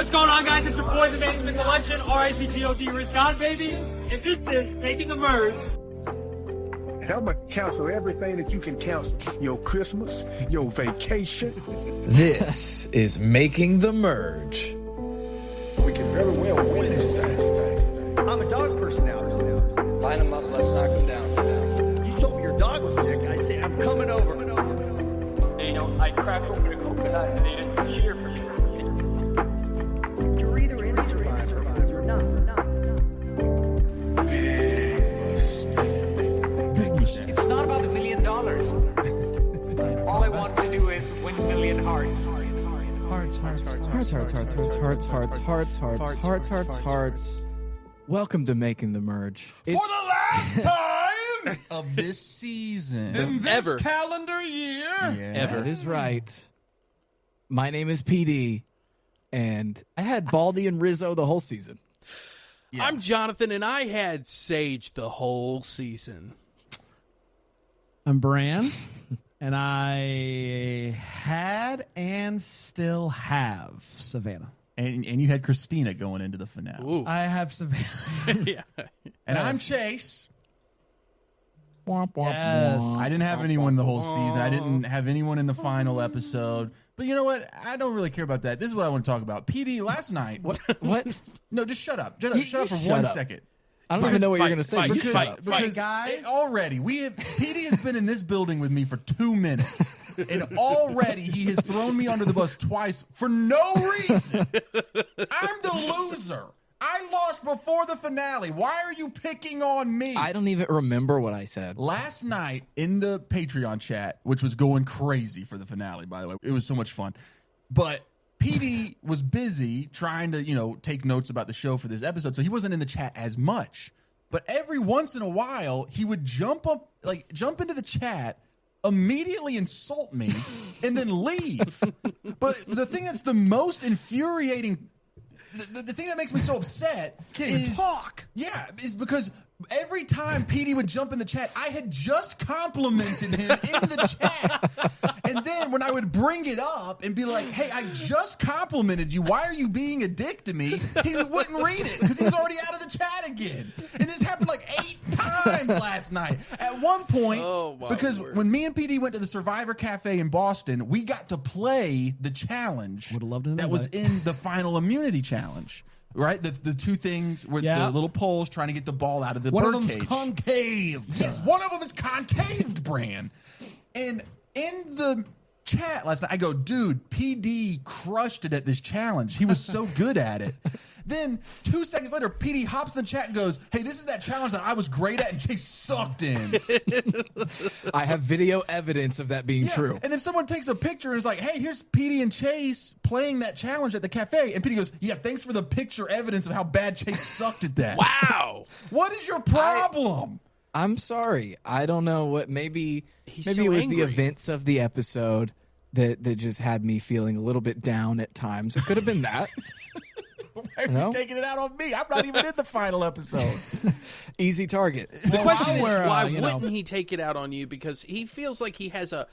What's going on, guys? It's your boy, the man in the legend, R-I-C-G-O-D, Rizcon, baby. And this is Making the Merge. And I'm going to cancel everything that you can cancel. Your Christmas, your vacation. This is Making the Merge. We can very well win this thing. I'm a dog person now. Line them up, let's knock them down. You told me your dog was sick. I'd say, I'm coming over. You know, I cracked open a coconut and they didn't cheer for me. You're either in a survivor or you're not. It's not about $1 million. All I want to do is win a million hearts. Hearts. Welcome to Making the Merge. For the last time of this season. In this calendar year. That is right. My name is PD, and I had Baldy and Rizzo the whole season. Yeah. I'm Jonathan, and I had Sage the whole season. I'm Bran, and I had and still have Savannah. And you had Christina going into the finale. Ooh. I have Savannah. Yeah. And I'm Chase. Yes. I didn't have anyone the whole season. I didn't have anyone in the final episode. But you know what? I don't really care about that. This is what I want to talk about. PD, last night. What? No, just shut up. Shut up for shut 1 up. second. I don't even know what you're going to say. fight, You fight, shut up. Because guys. already PD has been in this building with me for 2 minutes, and already he has thrown me under the bus twice for no reason. I'm the loser. I lost before the finale. Why are you picking on me? I don't even remember what I said. Last night in the Patreon chat, which was going crazy for the finale, by the way, it was so much fun. But PD was busy trying to, take notes about the show for this episode, so he wasn't in the chat as much. But every once in a while, he would jump into the chat, immediately insult me, and then leave. But the thing that's the most infuriating, the thing that makes me so upset is talk. Yeah, is because every time PD would jump in the chat, I had just complimented him in the chat. And then when I would bring it up and be like, hey, I just complimented you. Why are you being a dick to me? He wouldn't read it because he was already out of the chat again. And this happened like 8 times last night. At one point, because when me and PD went to the Survivor Cafe in Boston, we got to play the challenge that was in the final immunity challenge. Right? The two things with the little poles trying to get the ball out of the bird cage. One of them's concave. Yes, one of them is concaved, Bran. And in the chat last night, I go, dude, PD crushed it at this challenge. He was so good at it. Then 2 seconds later, PD hops in the chat and goes, hey, this is that challenge that I was great at and Chase sucked in. I have video evidence of that being true. And then someone takes a picture and is like, hey, here's PD and Chase playing that challenge at the cafe. And PD goes, yeah, thanks for the picture evidence of how bad Chase sucked at that. Wow. What is your problem? I'm sorry. I don't know what. Maybe so it was the angry. events of the episode that just had me feeling a little bit down at times. It could have been that. Why are you taking it out on me? I'm not even in the final episode. Easy target. The question is, why wouldn't he take it out on you? Because he feels like he has a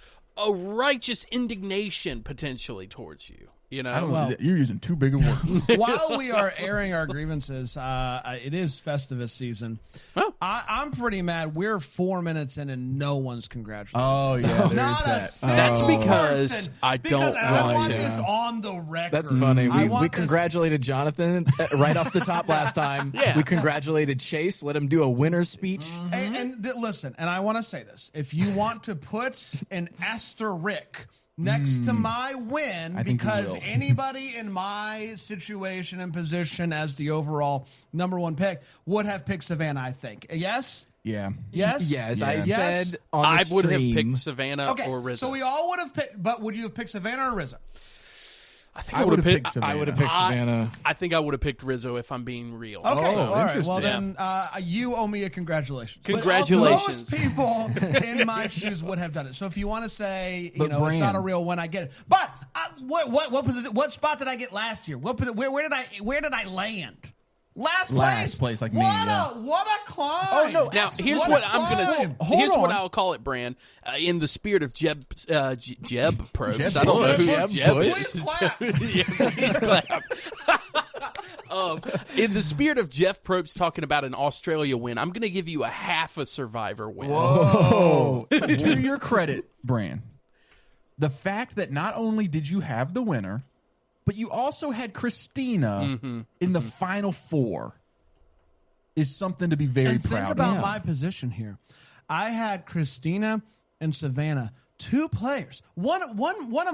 righteous indignation potentially towards you. You know, You're using too big a word. While we are airing our grievances, it is Festivus season. Oh. I'm pretty mad. We're 4 minutes in and no one's congratulating. Oh, yeah, Not a that. single That's because person, I don't I want to. this on the record. That's funny. I We want this- congratulated Jonathan right off the top last time. Yeah. We congratulated Chase. Let him do a winner's speech. Listen, and I want to say this. If you want to put an asterisk next to my win, think because you will. anybody in my situation and position as the overall number one pick would have picked Savannah, I think. Yes? Yeah. Yes? Yes, I Yes? said on the I would have stream- picked Savannah Okay, or Rizzo. so we all would have picked, but would you have picked Savannah or Rizzo? I think I would have picked I would have Savannah. picked Savannah. I think I would have picked Rizzo if I'm being real. Okay, all right. interesting. Well, then you owe me a congratulations. Congratulations. But most people in my shoes would have done it. So if you want to say, But it's not Bran. a real win, I get it. But what spot did I get last year? Where did I land? Last place, like me, what yeah. What a climb! Oh, no, Now, here's What what a I'm gonna. climb. Here's what on. I'll call it, Bran. In the spirit of Jeb Probst. Jeb I don't know who Jeb Jeb Bush. is. Please clap. Yeah, please clap. In the spirit of Jeff Probst talking about an Australia win, I'm going to give you a half a Survivor win. Whoa. To your credit, Bran, the fact that not only did you have the winner, but you also had Christina in the final four is something to be very And proud think of. about my position here. I had Christina and Savannah, two players. One of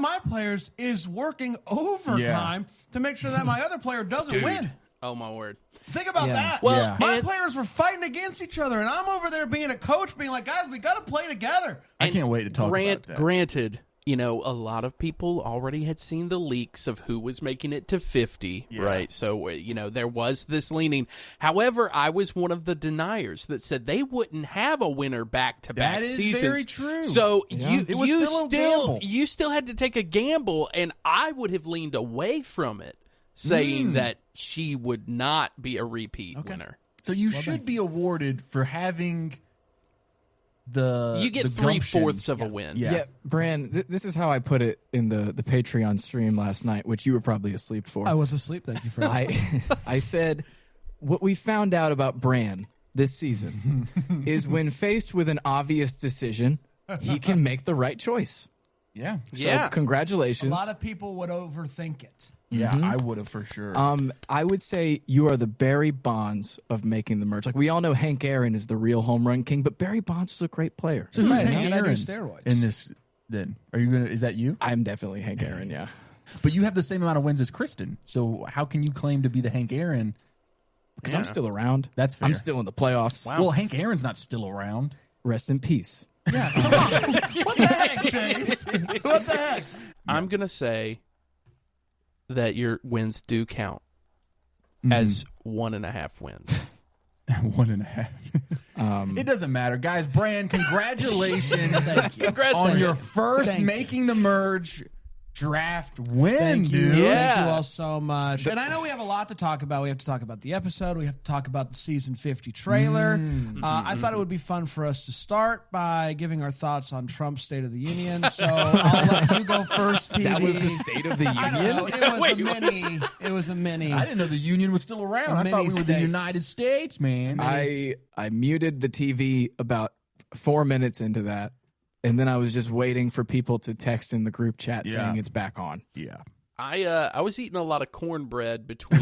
my players is working overtime to make sure that my other player doesn't win. Oh, my word. Think about that. Well, my players were fighting against each other, and I'm over there being a coach, being like, guys, we got to play together. I can't wait to talk about that. Granted, you know, a lot of people already had seen the leaks of who was making it to 50, right? So, you know, there was this leaning. However, I was one of the deniers that said they wouldn't have a winner back-to-back That is seasons. very true. So It was still a gamble. you still had to take a gamble, and I would have leaned away from it, saying that she would not be a repeat winner. So you should be awarded for having the You get the gumption. 3/4 of a win. Yeah, Bran, this is how I put it in the Patreon stream last night, which you were probably asleep for. I was asleep. Thank you for asking. I said, what we found out about Bran this season is when faced with an obvious decision, he can make the right choice. Yeah. So congratulations. A lot of people would overthink it. Yeah, I would have for sure. I would say you are the Barry Bonds of making the merge. Like, we all know Hank Aaron is the real home run king, but Barry Bonds is a great player. So who's Right, Hank and I do Aaron steroids. in this then? Are you gonna? Is that you? I'm definitely Hank Aaron, yeah. But you have the same amount of wins as Kristen. So how can you claim to be the Hank Aaron? Because I'm still around. That's fair. I'm still in the playoffs. Well, Hank Aaron's not still around. Rest in peace. Yeah, come on. What the heck, James? What the heck? I'm going to say that your wins do count as 1.5 wins. 1.5. It doesn't matter, guys. Bran, congratulations! Congrats, on Bran. your first Thank you. making the merge draft win, Thank you. dude. Yeah. Thank you all so much. And I know we have a lot to talk about. We have to talk about the episode. We have to talk about the season 50 trailer. I thought it would be fun for us to start by giving our thoughts on Trump's State of the Union. So I'll let you go first, PD. That was the State of the I don't know. Union? It was a mini. I didn't know the Union was still around. A I thought we mini were the states. United States, man. I muted the TV about 4 minutes into that, and then I was just waiting for people to text in the group chat saying it's back on. Yeah. I was eating a lot of cornbread between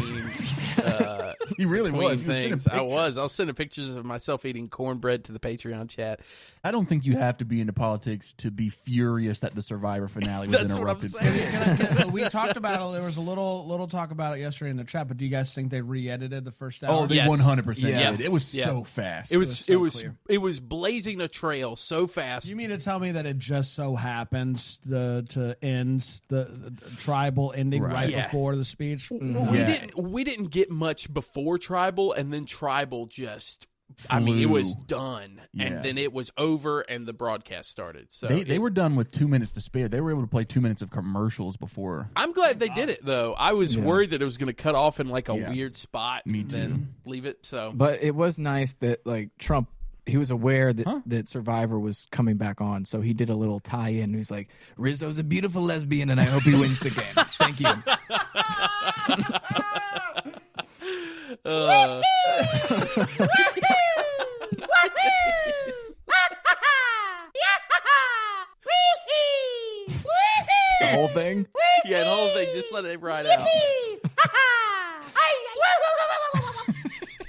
He really between was. He was sending things. I pictures. was sending pictures of myself eating cornbread to the Patreon chat. I don't think you have to be into politics to be furious that the Survivor finale was That's what I'm interrupted. saying. We talked about it. There was a little talk about it yesterday in the chat. But do you guys think they re-edited the first hour? Oh, they Yes. 100% Yeah. did. It was Yeah. so fast. It was so clear. it was blazing a trail so fast. You mean to tell me that it just so happens to end the tribal ending right Yeah. before the speech? We didn't get much before tribal, and then tribal just I mean, it was done, Yeah. and then it was over, and the broadcast started. So They were done with 2 minutes to spare. They were able to play 2 minutes of commercials before. I'm glad they did it, though. I was worried that it was going to cut off in like a Yeah. weird spot, Me and then leave it. So, But it was nice that, like, Trump, he was aware that Survivor was coming back on, so he did a little tie-in. He's like, Rizzo's a beautiful lesbian, and I hope he wins the game. Thank you. The whole thing. yeah, the whole thing, just let it ride out.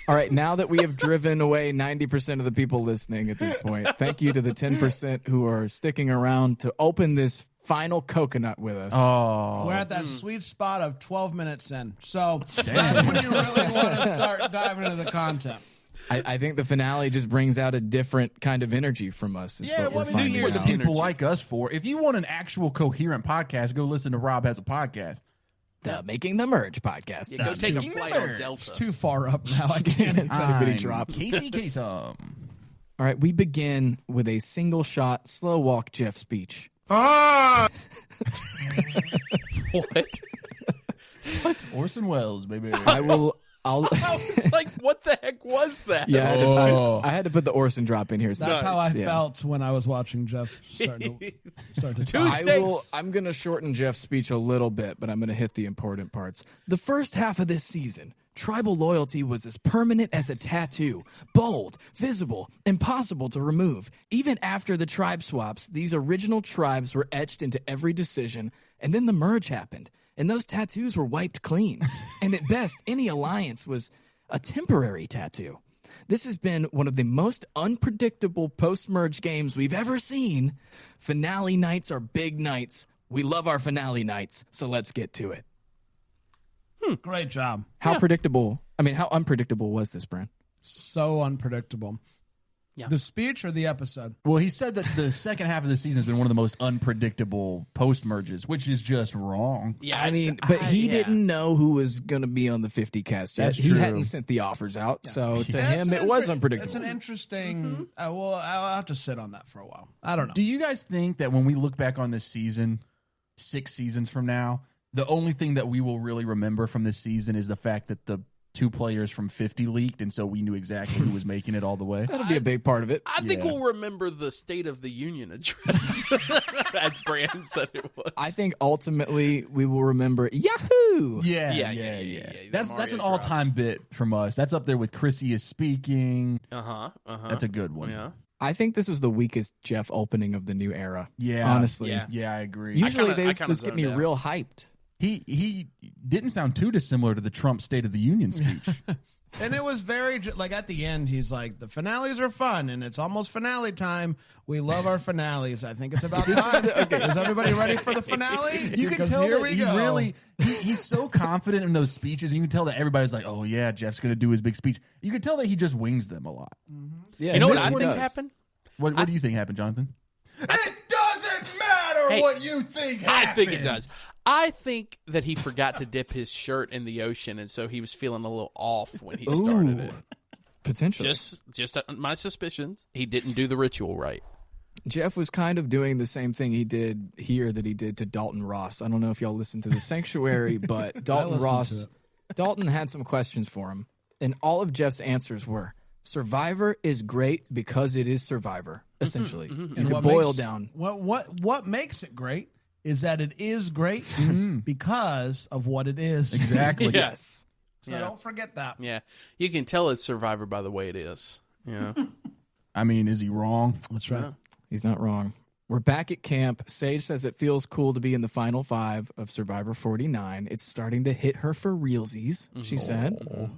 All right, now that we have driven away 90% of the people listening at this point, thank you to the 10% who are sticking around to open this final coconut with us. Oh, We're at that sweet spot of 12 minutes in. So that's when you really want to start diving into the content. I think the finale just brings out a different kind of energy from us. is yeah. what Well, we're I mean, finding this is what out. the people like us for. If you want an actual coherent podcast, go listen to Rob Has a Podcast. The Making the Merge podcast. Yeah, go take a flight on Delta. It's too far up now. I can't. Too many drops. Casey Kasem. All right, we begin with a single shot, slow walk Jeff speech. What? Orson Welles, baby. I'll I was like, what the heck was that? yeah, I had to put the Orson drop in here. So That's how I yeah. felt when I was watching Jeff start to talk. I'm going to shorten Jeff's speech a little bit, but I'm going to hit the important parts. The first half of this season Tribal loyalty was as permanent as a tattoo, bold, visible, impossible to remove. Even after the tribe swaps, these original tribes were etched into every decision, and then the merge happened, and those tattoos were wiped clean. And at best, any alliance was a temporary tattoo. This has been one of the most unpredictable post-merge games we've ever seen. Finale nights are big nights. We love our finale nights, so let's get to it. Great job. How unpredictable was this, Brent? So unpredictable. Yeah. The speech or the episode? Well, he said that the second half of the season has been one of the most unpredictable post merges, which is just wrong. Yeah, But he didn't know who was going to be on the 50 cast yet. That's He true. hadn't sent the offers out, so to That's him an it was inter- unpredictable. That's an interesting. Well, I'll have to sit on that for a while. I don't know. Do you guys think that when we look back on this season, 6 seasons from now, the only thing that we will really remember from this season is the fact that the 2 players from 50 leaked, and so we knew exactly who was making it all the way? That'll be a big part of it. I think Yeah. we'll remember the State of the Union address, as Brandon said it was. I think ultimately we will remember Yahoo! Yeah. That's Mario an all-time bit from us. That's up there with Chrissy is speaking. That's a good one. Yeah. I think this was the weakest Jeff opening of the new era. Yeah. Honestly. Yeah. I agree. Usually I kinda this get me zoned out. real hyped. He didn't sound too dissimilar to the Trump State of the Union speech. And it was very like at the end, he's like, "The finales are fun, and it's almost finale time. We love our finales. I think it's about time. Is everybody ready for the finale? You can Because tell here that we he go. really he's so confident in those speeches. And you can tell that everybody's like, "Oh yeah, Jeff's going to do his big speech." You can tell that he just wings them a lot. Yeah, You know what this I one think does. happened? What do you think happened, Jonathan? It doesn't matter Hey, what you think. I think it happened. does. I think that he forgot to dip his shirt in the ocean, and so he was feeling a little off when he started it. Potentially. Just my suspicions. He didn't do the ritual right. Jeff was kind of doing the same thing he did here that he did to Dalton Ross. I don't know if y'all listened to The Sanctuary, but Dalton had some questions for him, and all of Jeff's answers were, Survivor is great because it is Survivor, essentially. You And can what boil makes- down. What makes it great is that it is great because of what it is. Exactly. Yes. So Yeah. don't forget that. Yeah. You can tell it's Survivor by the way it is. Yeah. I mean, is he wrong? That's right. He's not wrong. We're back at camp. Sage says it feels cool to be in the final 5 of Survivor 49. It's starting to hit her for realsies, she said.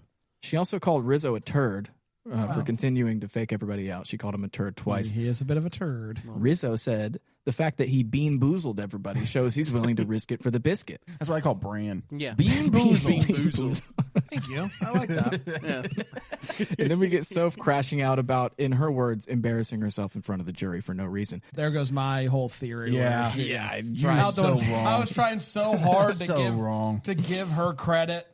She also called Rizzo a turd for continuing to fake everybody out. She called him a turd twice. He is a bit of a turd. Rizzo said the fact that he bean boozled everybody shows he's willing to risk it for the biscuit. That's what I call Bran. Yeah. Bean boozled. Bean boozled. Thank you. I like that. Yeah. And then we get Soph crashing out about, in her words, embarrassing herself in front of the jury for no reason. There goes my whole theory. Yeah. Yeah, You're Out the so window. wrong. I was trying so hard to So wrong. give her credit.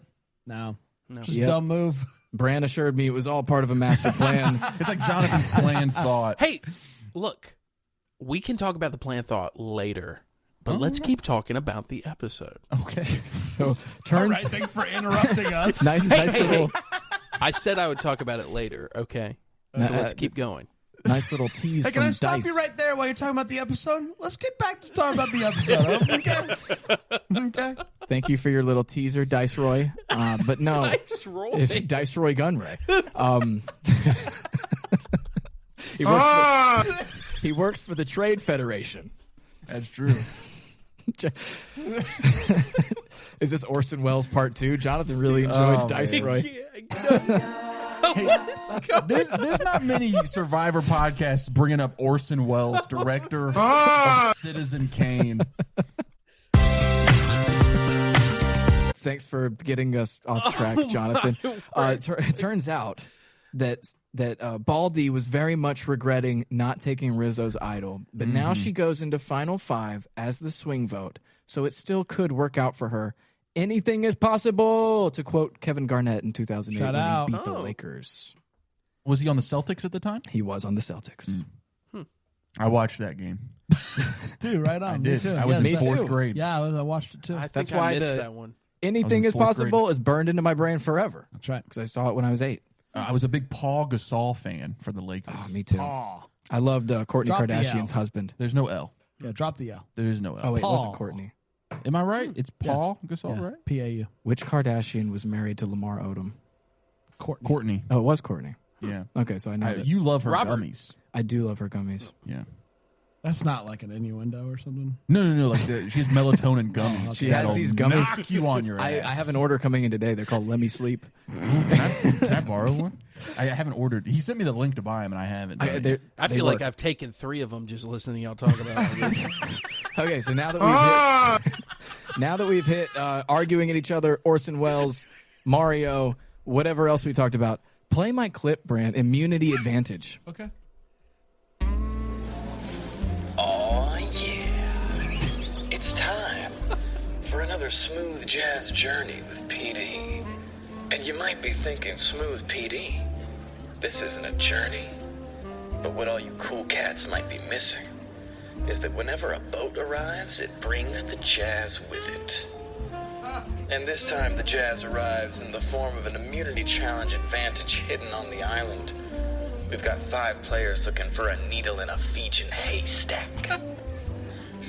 No. Just Yep. dumb move. Bran assured me it was all part of a master plan. It's like Jonathan's planned thought. Hey, look, we can talk about the plan thought later, but let's keep talking about the episode. Okay. So turns Thanks for interrupting us. nice little I said I would talk about it later, okay? So let's keep going. nice little tease Hey, can from I stop Dice. you right there while you're talking about the episode? Let's get back to talking about the episode. Okay. Thank you for your little teaser, Dice Roy. But no, Dice Roy. if Dice Roy Gunray. He works for the Trade Federation. That's true. Is this Orson Welles Part 2? Jonathan really enjoyed Dice man. Roy. There's not many Survivor podcasts bringing up Orson Welles, director of Citizen Kane. Thanks for getting us off track, Jonathan. It turns out that Baldy was very much regretting not taking Rizzo's idol, but now she goes into Final 5 as the swing vote, so it still could work out for her. Anything is possible, to quote Kevin Garnett in 2008 Shout when out. he beat the Lakers. Was he on the Celtics at the time? He was on the Celtics. I watched that game. Dude, right on. I Me did. too. I was Me in fourth too. grade. Yeah, I watched it too. I think That's I why missed the- that one. Anything in is fourth possible is burned into my brain forever That's right. because I saw it when I was 8. I was a big Paul Gasol fan for the Lakers. Oh, me too. Paul. I loved Kourtney Drop the Kardashian's L. husband. There's no L. Yeah, drop the L. There is no L. Oh, wait, it wasn't Paul. Courtney. Am I right? It's Paul Gasol, Yeah, right? PAU. Which Kardashian was married to Lamar Odom? Courtney. Oh, it was Courtney. Yeah. Okay, so I know that. You love her Robert. gummies. I do love her gummies. Yeah. That's not like an innuendo or something. No. Like she has melatonin gummies. She has these gummies. Knock you on your I ass. have an order coming in today. They're called Let Me Sleep. Can I borrow one? I haven't ordered. He sent me the link to buy them, and I haven't. I feel like I've taken 3 of them just listening to y'all talk about it. Okay, so now that we've hit arguing at each other, Orson Welles, Mario, whatever else we talked about, play my clip, Brand. Immunity Advantage. Okay. Oh, yeah. It's time for another smooth jazz journey with PD. And you might be thinking, smooth PD? This isn't a journey. But what all you cool cats might be missing is that whenever a boat arrives, it brings the jazz with it. And this time the jazz arrives in the form of an immunity challenge advantage hidden on the island. We've got 5 players looking for a needle in a Fijian haystack.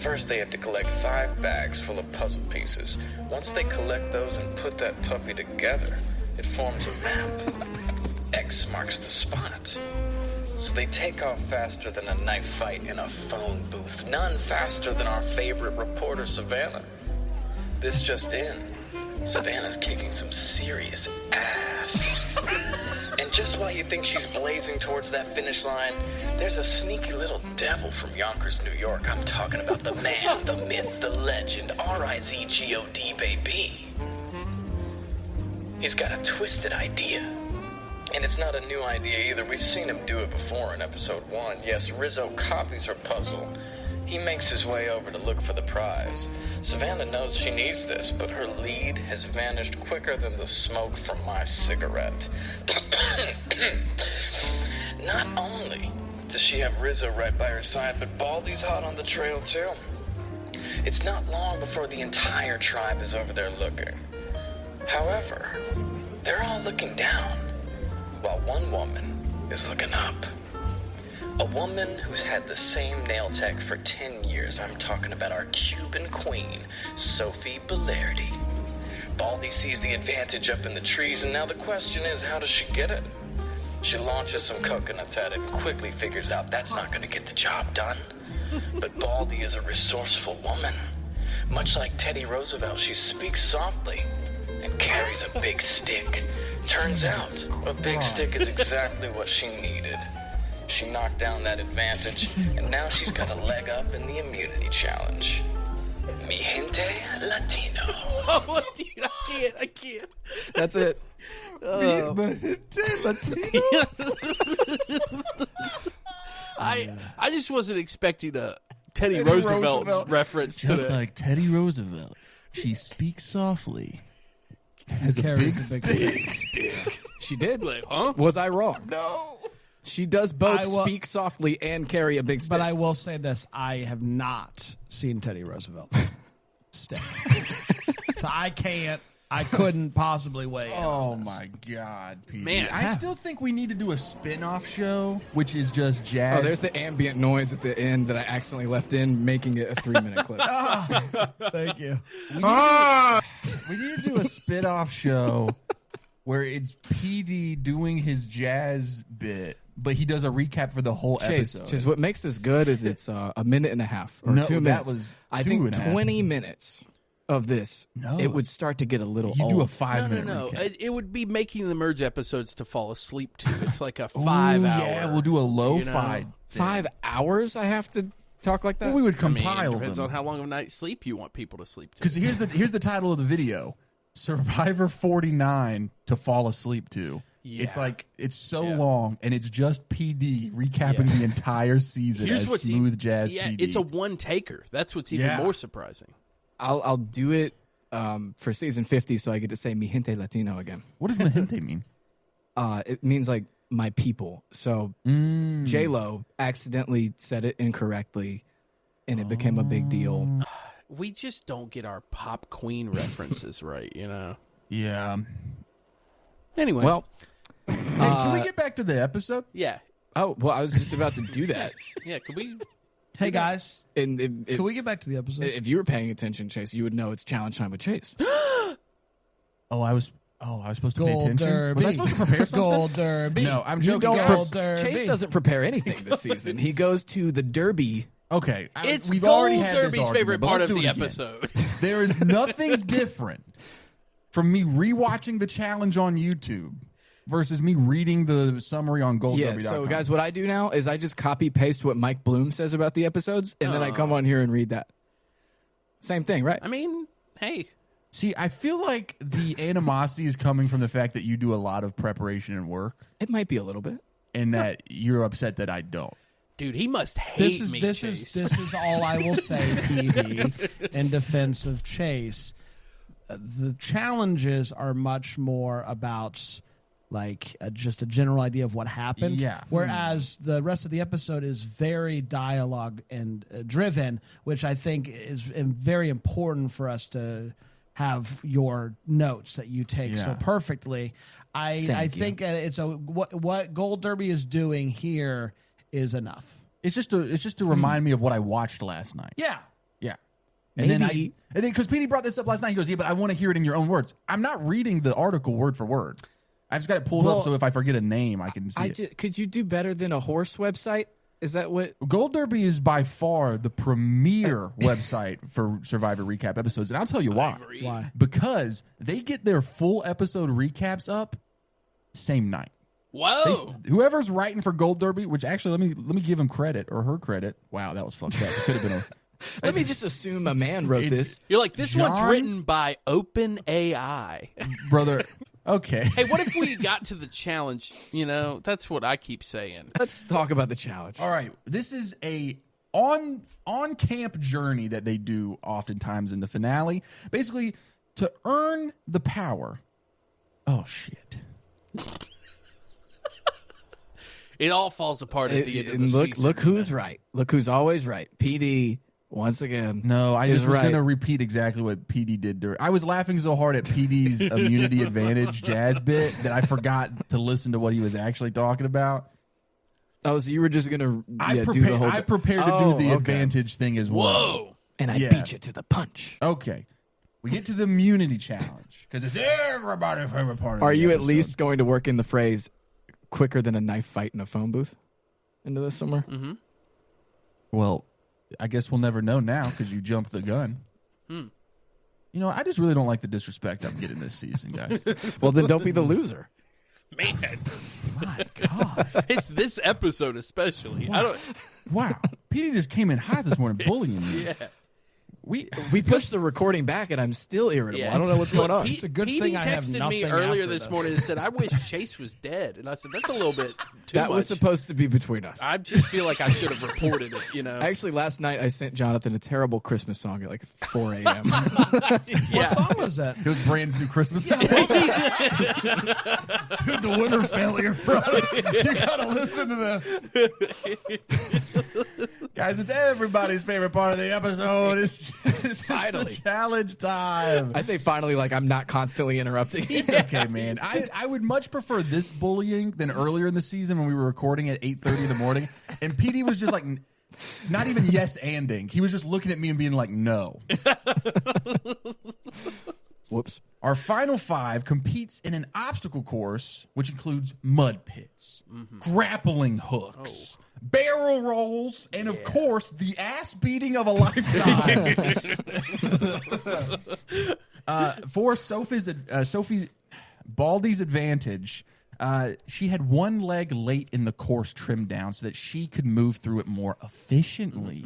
First, they have to collect 5 bags full of puzzle pieces. Once they collect those and put that puppy together, it forms a map. X marks the spot. So they take off faster than a knife fight in a phone booth. None faster than our favorite reporter, Savannah. This just in. Savannah's kicking some serious ass. And just while you think she's blazing towards that finish line, there's a sneaky little devil from Yonkers, New York. I'm talking about the man, the myth, the legend, R-I-Z-G-O-D, baby. He's got a twisted idea. And it's not a new idea either. We've seen him do it before in episode 1. Yes, Rizzo copies her puzzle. He makes his way over to look for the prize. Savannah knows she needs this, but her lead has vanished quicker than the smoke from my cigarette. Not only does she have Rizzo right by her side, but Baldy's hot on the trail too. It's not long before the entire tribe is over there looking. However, they're all looking down, while one woman is looking up. A woman who's had the same nail tech for 10 years. I'm talking about our Cuban queen, Sophie Bellardi. Baldy sees the advantage up in the trees, and now the question is, how does she get it? She launches some coconuts at it and quickly figures out that's not going to get the job done. But Baldy is a resourceful woman. Much like Teddy Roosevelt, she speaks softly and carries a big stick. Turns out, a big stick is exactly what she needed. She knocked down that advantage, and now she's got a leg up in the immunity challenge. Mi gente Latino. Oh, dude, I can't. That's it. I just wasn't expecting a Teddy Roosevelt reference to Just that. like Teddy Roosevelt, she speaks softly. Has a big carries a big stick. She did. Like, huh? Was I wrong? No. She does both I will- speak softly and carry a big stick. But I will say this: I have not seen Teddy Roosevelt's stick, so I couldn't possibly weigh in. Oh my God, Pete. Man. I still think we need to do a spin-off show, which is just jazz. Oh, there's the ambient noise at the end that I accidentally left in, making it a 3-minute clip. Thank you. We need to do a spin-off show where it's PD doing his jazz bit, but he does a recap for the whole episode. Chase, what makes this good is it's a minute and a half or No, 2 that minutes. was I 2 think and a half. 20 minutes of this, No. it would start to get a little You old. do a 5-minute No. recap. It would be making the merge episodes to fall asleep to. It's like a 5 hour. Yeah, we'll do a lo-fi. you know? 5 hours I have to talk like that? Well, we would I mean, compile depends them. on how long of a night's sleep you want people to sleep to. Because here's the title of the video: Survivor 49 to fall asleep to. Yeah. It's like it's so Yeah. long, and it's just PD recapping the entire season Here's as what's smooth jazz yeah, PD. it's a one taker. That's what's even Yeah. more surprising. I'll do it for season 50 so I get to say mi gente Latino again. What does Mahente mean? It means like my people. So J-Lo accidentally said it incorrectly and it became a big deal. We just don't get our pop queen references right, you know. Yeah. Anyway, Well, Hey, can we get back to the episode? yeah, I was just about to do that. yeah. Could we? Hey guys, And can we get back to the episode? if you were paying attention, Chase, you would know it's challenge time with Chase. I was supposed to pay Gold attention. Derby. Was I supposed to prepare something? Gold Derby. No, I'm You joking. don't guys. Chase doesn't prepare anything this season. He goes to the Derby. Okay, It's we've Gold already had this Derby's argument, favorite but part let's of do the it again. episode. There is nothing different from me rewatching the challenge on YouTube versus me reading the summary on GoldDerby.com. So guys, what I do now is I just copy paste what Mike Bloom says about the episodes, and then I come on here and read that. Same thing, right? I mean, hey. See, I feel like the animosity is coming from the fact that you do a lot of preparation and work, It might be a little bit. and that you're upset that I don't. Dude, he must hate me, This Chase. is all I will say, PD, in defense of Chase. The challenges are much more about like just a general idea of what happened. Yeah. Whereas the rest of the episode is very dialogue and driven, which I think is very important for us to have your notes that you take so Yeah. perfectly. I think it's what Gold Derby is doing here is enough. It's just to remind me of what I watched last night. Yeah. Yeah. And then Maybe- because Petey brought this up last night, he goes, "Yeah, but I want to hear it in your own words." I'm not reading the article word for word. I just got it pulled Well, up so if I forget a name, I can see it. Could you do better than a horse website? Is that what? Gold Derby is by far the premier website for Survivor recap episodes, and I'll tell you why. Why? Because they get their full episode recaps up same night. Whoa. Whoever's writing for Gold Derby, which actually let me give him credit or her credit. Wow, that was fucked up. It could have been a Let me just assume a man wrote this. You're like, this John? one's written by OpenAI. brother. Okay. Hey, what if we got to the challenge? You know, that's what I keep saying. Let's talk about the challenge. All right, this is a on camp journey that they do oftentimes in the finale, basically to earn the power. Oh shit! It all falls apart at the end of the And look, season. look who's right. Look who's always right. PD once again. No, I is just was right. going to repeat exactly what PD did during. I was laughing so hard at PD's immunity advantage jazz bit that I forgot to listen to what he was actually talking about. Oh, so you were just gonna do the whole. I prepared to do the advantage thing as well. Whoa. And I Yeah. beat you to the punch. Okay, we get to the immunity challenge because it's everybody's favorite part. Of Are the you at episode. least going to work in the phrase "quicker than a knife fight in a phone booth" into this somewhere? Mm-hmm. Well, I guess we'll never know now because you jumped the gun. You know, I just really don't like the disrespect I'm getting this season, guys. Well, then don't be the loser. Man, My God. it's this episode especially. I don't. Wow. PD just came in hot this morning bullying me. Yeah. We pushed the recording back, and I'm still irritable. Yeah. I don't know what's going on. It's a good Petey thing I have texted me nothing earlier after this this. morning and said, "I wish Chase was dead," and I said, "That's a little bit too That much." was supposed to be between us. I just feel like I should have reported it. You know. Actually, last night I sent Jonathan a terrible Christmas song at like 4 a.m. What song was that? It was Brand's new Christmas. Dude, the winter failure, bro. You gotta listen to the guys. It's everybody's favorite part of the episode. It's Finally. the challenge time. I say finally, like I'm not constantly interrupting. It's okay, man. I would much prefer this bullying than earlier in the season when we were recording at 8:30 in the morning, and PD was just like, not even yes-anding. He was just looking at me and being like, no. Whoops. Our final five competes in an obstacle course, which includes mud pits, grappling hooks, barrel rolls, and of course, the ass beating of a lifetime. For Sophie Baldy's advantage, she had one leg late in the course trimmed down so that she could move through it more efficiently.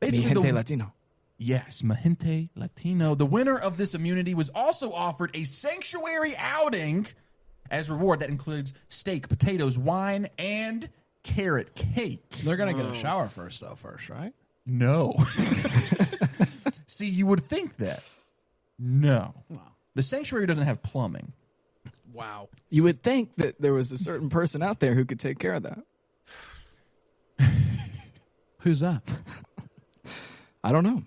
Mi gente Latino. Yes, Mahente Latino. The winner of this immunity was also offered a sanctuary outing as reward that includes steak, potatoes, wine, and carrot cake. They're gonna get a shower first, right? No. See, you would think that. No. The sanctuary doesn't have plumbing. Wow. You would think that there was a certain person out there who could take care of that. Who's that? I don't know.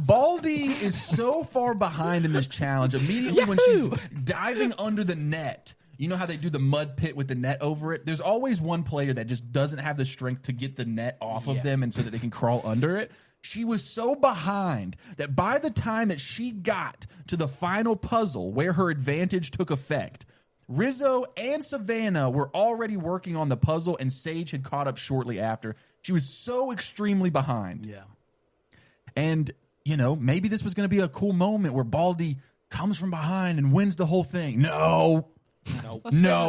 Baldy is so far behind in this challenge. Immediately when she's diving under the net, You know how they do the mud pit with the net over it? There's always one player that just doesn't have the strength to get the net off of them and so that they can crawl under it. She was so behind that by the time that she got to the final puzzle where her advantage took effect, Rizzo and Savannah were already working on the puzzle, and Sage had caught up shortly after. She was so extremely behind. Yeah. And, you know, maybe this was going to be a cool moment where Baldy comes from behind and wins the whole thing. No,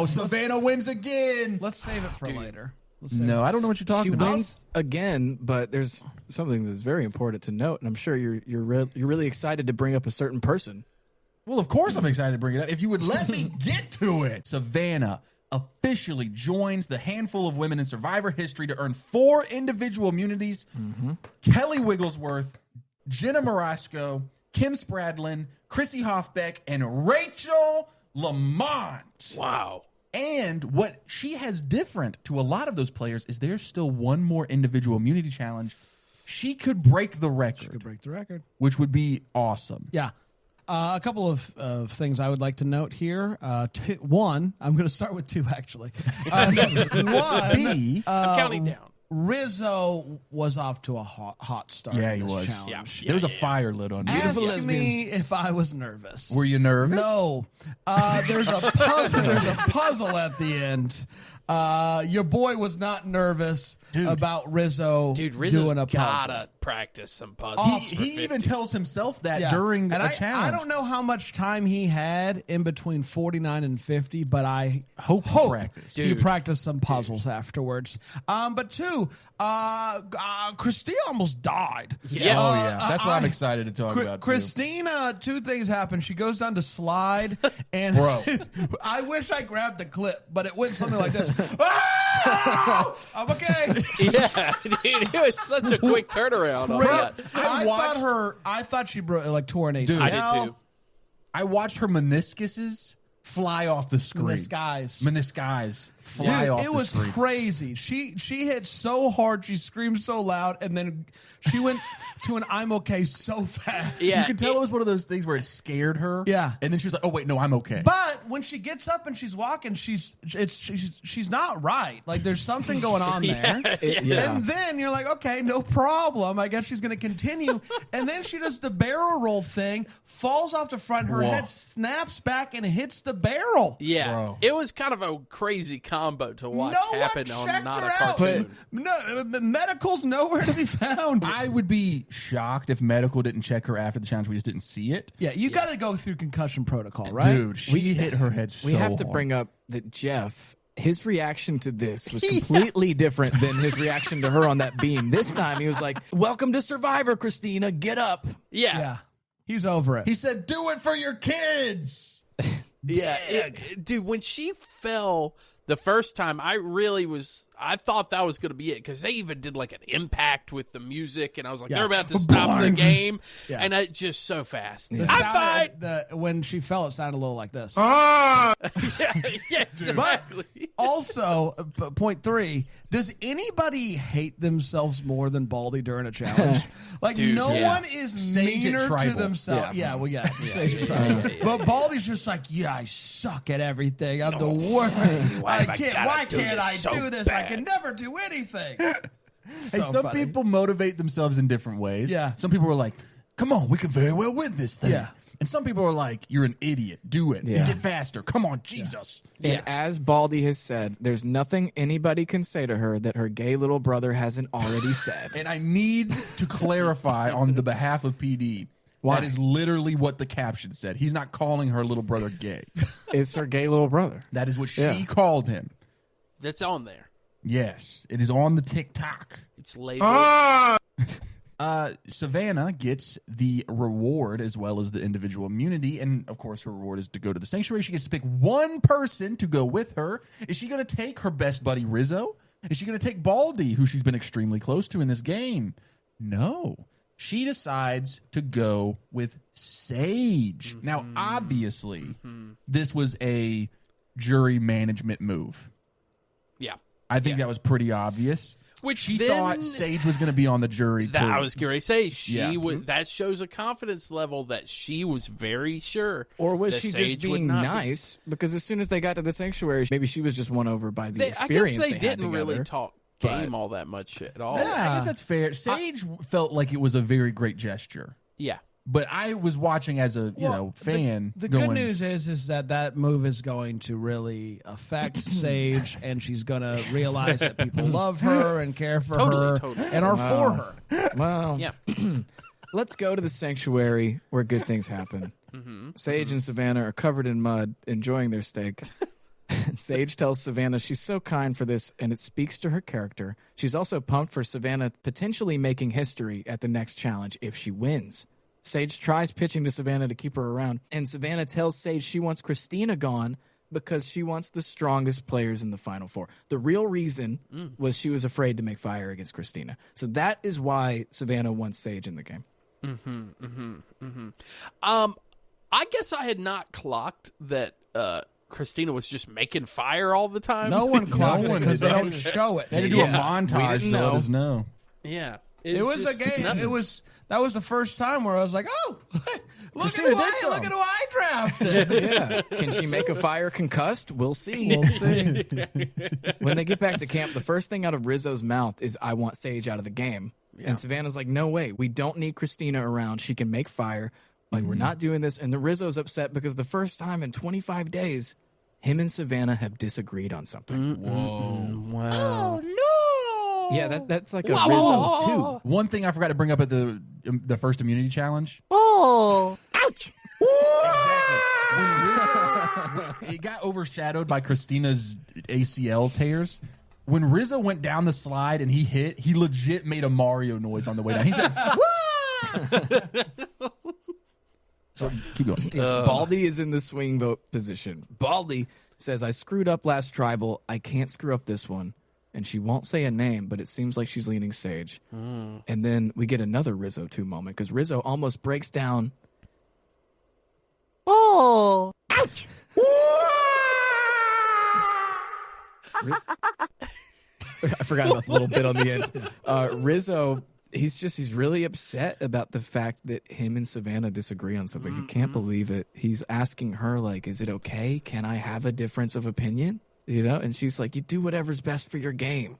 Savannah wins again. Let's save it for later. No, I don't know what you're talking She about. wins again, but there's something that's very important to note, and I'm sure you're really excited to bring up a certain person. Well, of course I'm excited to bring it up. If you would let me get to it. Savannah officially joins the handful of women in Survivor history to earn 4 individual immunities. Kelly Wigglesworth, Jenna Morasco, Kim Spradlin, Chrissy Hoffbeck, and Rachel Lamont. Wow. And what she has different to a lot of those players is there's still one more individual immunity challenge. She could break the record. Which would be awesome. Yeah. A couple of things I would like to note here. One, I'm going to start with 2, actually. One, B, I'm counting down. Rizzo was off to a hot start. Yeah, in he this was. Challenge. There was a fire lit on Ask you. me if I was nervous. Were you nervous? No. There's a puzzle at the end. Your boy was not nervous about Rizzo doing a puzzle. Gotta practice some puzzles. He even tells himself that during a challenge. I don't know how much time he had in between 49 and 50, but I hope he practiced some puzzles afterwards. But 2, Christina almost died. Yeah. That's what I'm excited to talk about. Christina, 2 things happened. She goes down to slide, and I wish I grabbed the clip, but it went something like this. Oh, I'm okay. Yeah, dude, it was such a quick turnaround on that. I thought she tore an ACL. I did too. I watched her meniscuses fly off the screen. Meniscus fly off the screen. It was crazy. She hit so hard, she screamed so loud, and then she went to an I'm okay so fast. Yeah, you could tell it was one of those things where it scared her. Yeah. And then she was like, oh, wait, no, I'm okay. But when she gets up and she's walking, she's not right. Like, there's something going on there. And then you're like, okay, no problem. I guess she's going to continue. And then she does the barrel roll thing, falls off the front. Her head snaps back and hits the barrel. Yeah. Bro. It was kind of a crazy combo to watch happen on not a out. cartoon. No, medical's nowhere to be found. I would be shocked if medical didn't check her after the challenge. We just didn't see it. Yeah, you got to go through concussion protocol, right? Dude, she hit her head so We have to hard. bring up that Jeff, his reaction to this was completely different than his reaction to her on that beam. This time he was like, welcome to Survivor, Christina, get up. Yeah. He's over it. He said, do it for your kids. Dude, when she fell the first time, I thought that was going to be it, because they even did like an impact with the music, and I was like, they're about to stop the game, and it just so fast. When she fell, it sounded a little like this. Yeah, exactly. But also, point 3, does anybody hate themselves more than Baldy during a challenge? Like, no one is Sage meaner to Tribal. themselves. Sage at Tribal. But Baldy's just like, I suck at everything. I'm the worst. Why can't I do this? I can never do anything. Some people motivate themselves in different ways. Yeah. Some people are like, come on, we could very well win this thing. Yeah. And some people are like, you're an idiot. Do it. Yeah. Get faster. Come on, Jesus. And as Baldy has said, there's nothing anybody can say to her that her gay little brother hasn't already said. And I need to clarify on the behalf of PD. Why? That is literally what the caption said. He's not calling her little brother gay. It's her gay little brother. That is what she called him. That's on there. Yes. It is on the TikTok. It's labeled. Savannah gets the reward as well as the individual immunity. And, of course, her reward is to go to the sanctuary. She gets to pick one person to go with her. Is she going to take her best buddy, Rizzo? Is she going to take Baldy, who she's been extremely close to in this game? No. She decides to go with Sage. Now, obviously, this was a jury management move. Yeah. I think that was pretty obvious. Which she then, thought Sage was going to be on the jury, too. I was going to say, that shows a confidence level that she was very sure. Or was that she Sage just being would not nice? Because as soon as they got to the sanctuary, maybe she was just won over by the experience. I guess they had didn't really together. talk game all that much at all. I guess that's fair. Sage felt like it was a very great gesture. Yeah. But I was watching as a fan. The good news is that move is going to really affect Sage, and she's going to realize that people love her and care for her and are for her. Well, yeah. Let's go to the sanctuary where good things happen. Sage and Savannah are covered in mud, enjoying their steak. Sage tells Savannah she's so kind for this, and it speaks to her character. She's also pumped for Savannah potentially making history at the next challenge if she wins. Sage tries pitching to Savannah to keep her around, and Savannah tells Sage she wants Christina gone because she wants the strongest players in the Final Four. The real reason was she was afraid to make fire against Christina. So that is why Savannah wants Sage in the game. I guess I had not clocked that Christina was just making fire all the time. No one clocked it because they don't show it. They had to do a montage to let us know. Yeah. It was a game. That was the first time where I was like, "Oh, look at who I drafted." Yeah. Can she make a fire concussed? We'll see. When they get back to camp, the first thing out of Rizzo's mouth is, "I want Sage out of the game." Yeah. And Savannah's like, "No way. We don't need Christina around. She can make fire. Like, we're not doing this." And the Rizzo's upset because the first time in 25 days, him and Savannah have disagreed on something. Whoa. Wow. Oh no. Yeah, that's like a Rizzo too. One thing I forgot to bring up at the first immunity challenge. Oh. Ouch. Exactly. It got overshadowed by Christina's ACL tears. When Rizzo went down the slide and he hit, he legit made a Mario noise on the way down. He said, "Woo!" So keep going. Baldy is in the swing vote position. Baldy says, "I screwed up last tribal. I can't screw up this one." And she won't say a name, but it seems like she's leaning Sage. And then we get another Rizzo 2 moment because Rizzo almost breaks down. Oh. Ouch! I forgot about the little bit on the end. Rizzo, he's really upset about the fact that him and Savannah disagree on something. He can't believe it. He's asking her, like, is it okay? Can I have a difference of opinion? You know? And she's like, you do whatever's best for your game.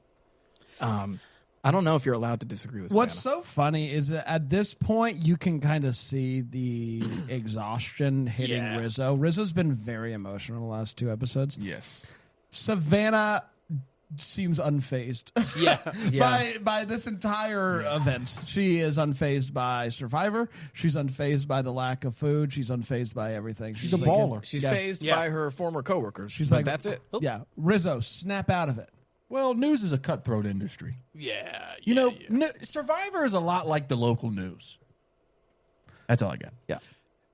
I don't know if you're allowed to disagree with Savannah. What's so funny is that at this point, you can kind of see the exhaustion hitting Rizzo. Rizzo's been very emotional in the last 2 episodes. Yes. Savannah seems unfazed. By this entire event. She is unfazed by Survivor. She's unfazed by the lack of food. She's unfazed by everything. She's a baller. She's fazed by her former coworkers. She's like, that's it. Yeah. Rizzo, snap out of it. Well, news is a cutthroat industry. You know, Survivor is a lot like the local news. That's all I got. Yeah.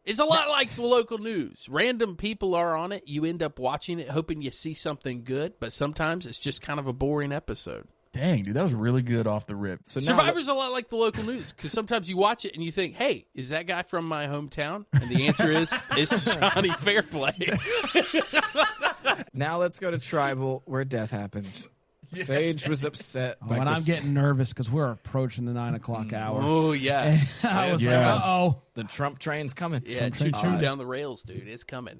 It's a lot like the local news. Random people are on it. You end up watching it hoping you see something good, but sometimes it's just kind of a boring episode. Dang, dude, that was really good off the rip. So Survivor's a lot like the local news because sometimes you watch it and you think, hey, is that guy from my hometown? And the answer is, it's Johnny Fairplay. Now let's go to Tribal where death happens. Sage was upset. When I'm getting nervous because we're approaching the 9 o'clock hour. Oh, yeah. I was like, uh-oh. The Trump train's coming. Yeah, choo-choo down the rails, dude. It's coming.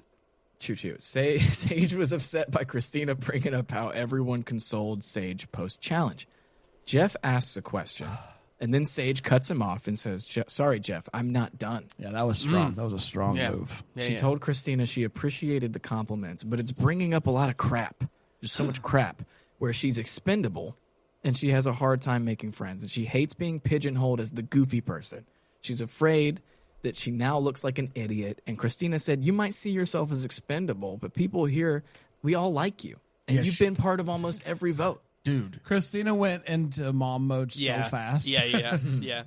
Choo-choo. Sage was upset by Christina bringing up how everyone consoled Sage post-challenge. Jeff asks a question, and then Sage cuts him off and says, sorry, Jeff, I'm not done. Yeah, that was strong. That was a strong move. She told Christina she appreciated the compliments, but it's bringing up a lot of crap. There's so much crap where she's expendable, and she has a hard time making friends, and she hates being pigeonholed as the goofy person. She's afraid that she now looks like an idiot, and Christina said, you might see yourself as expendable, but people here, we all like you, and you've been part of almost every vote. Dude. Christina went into mom mode so fast. Yeah.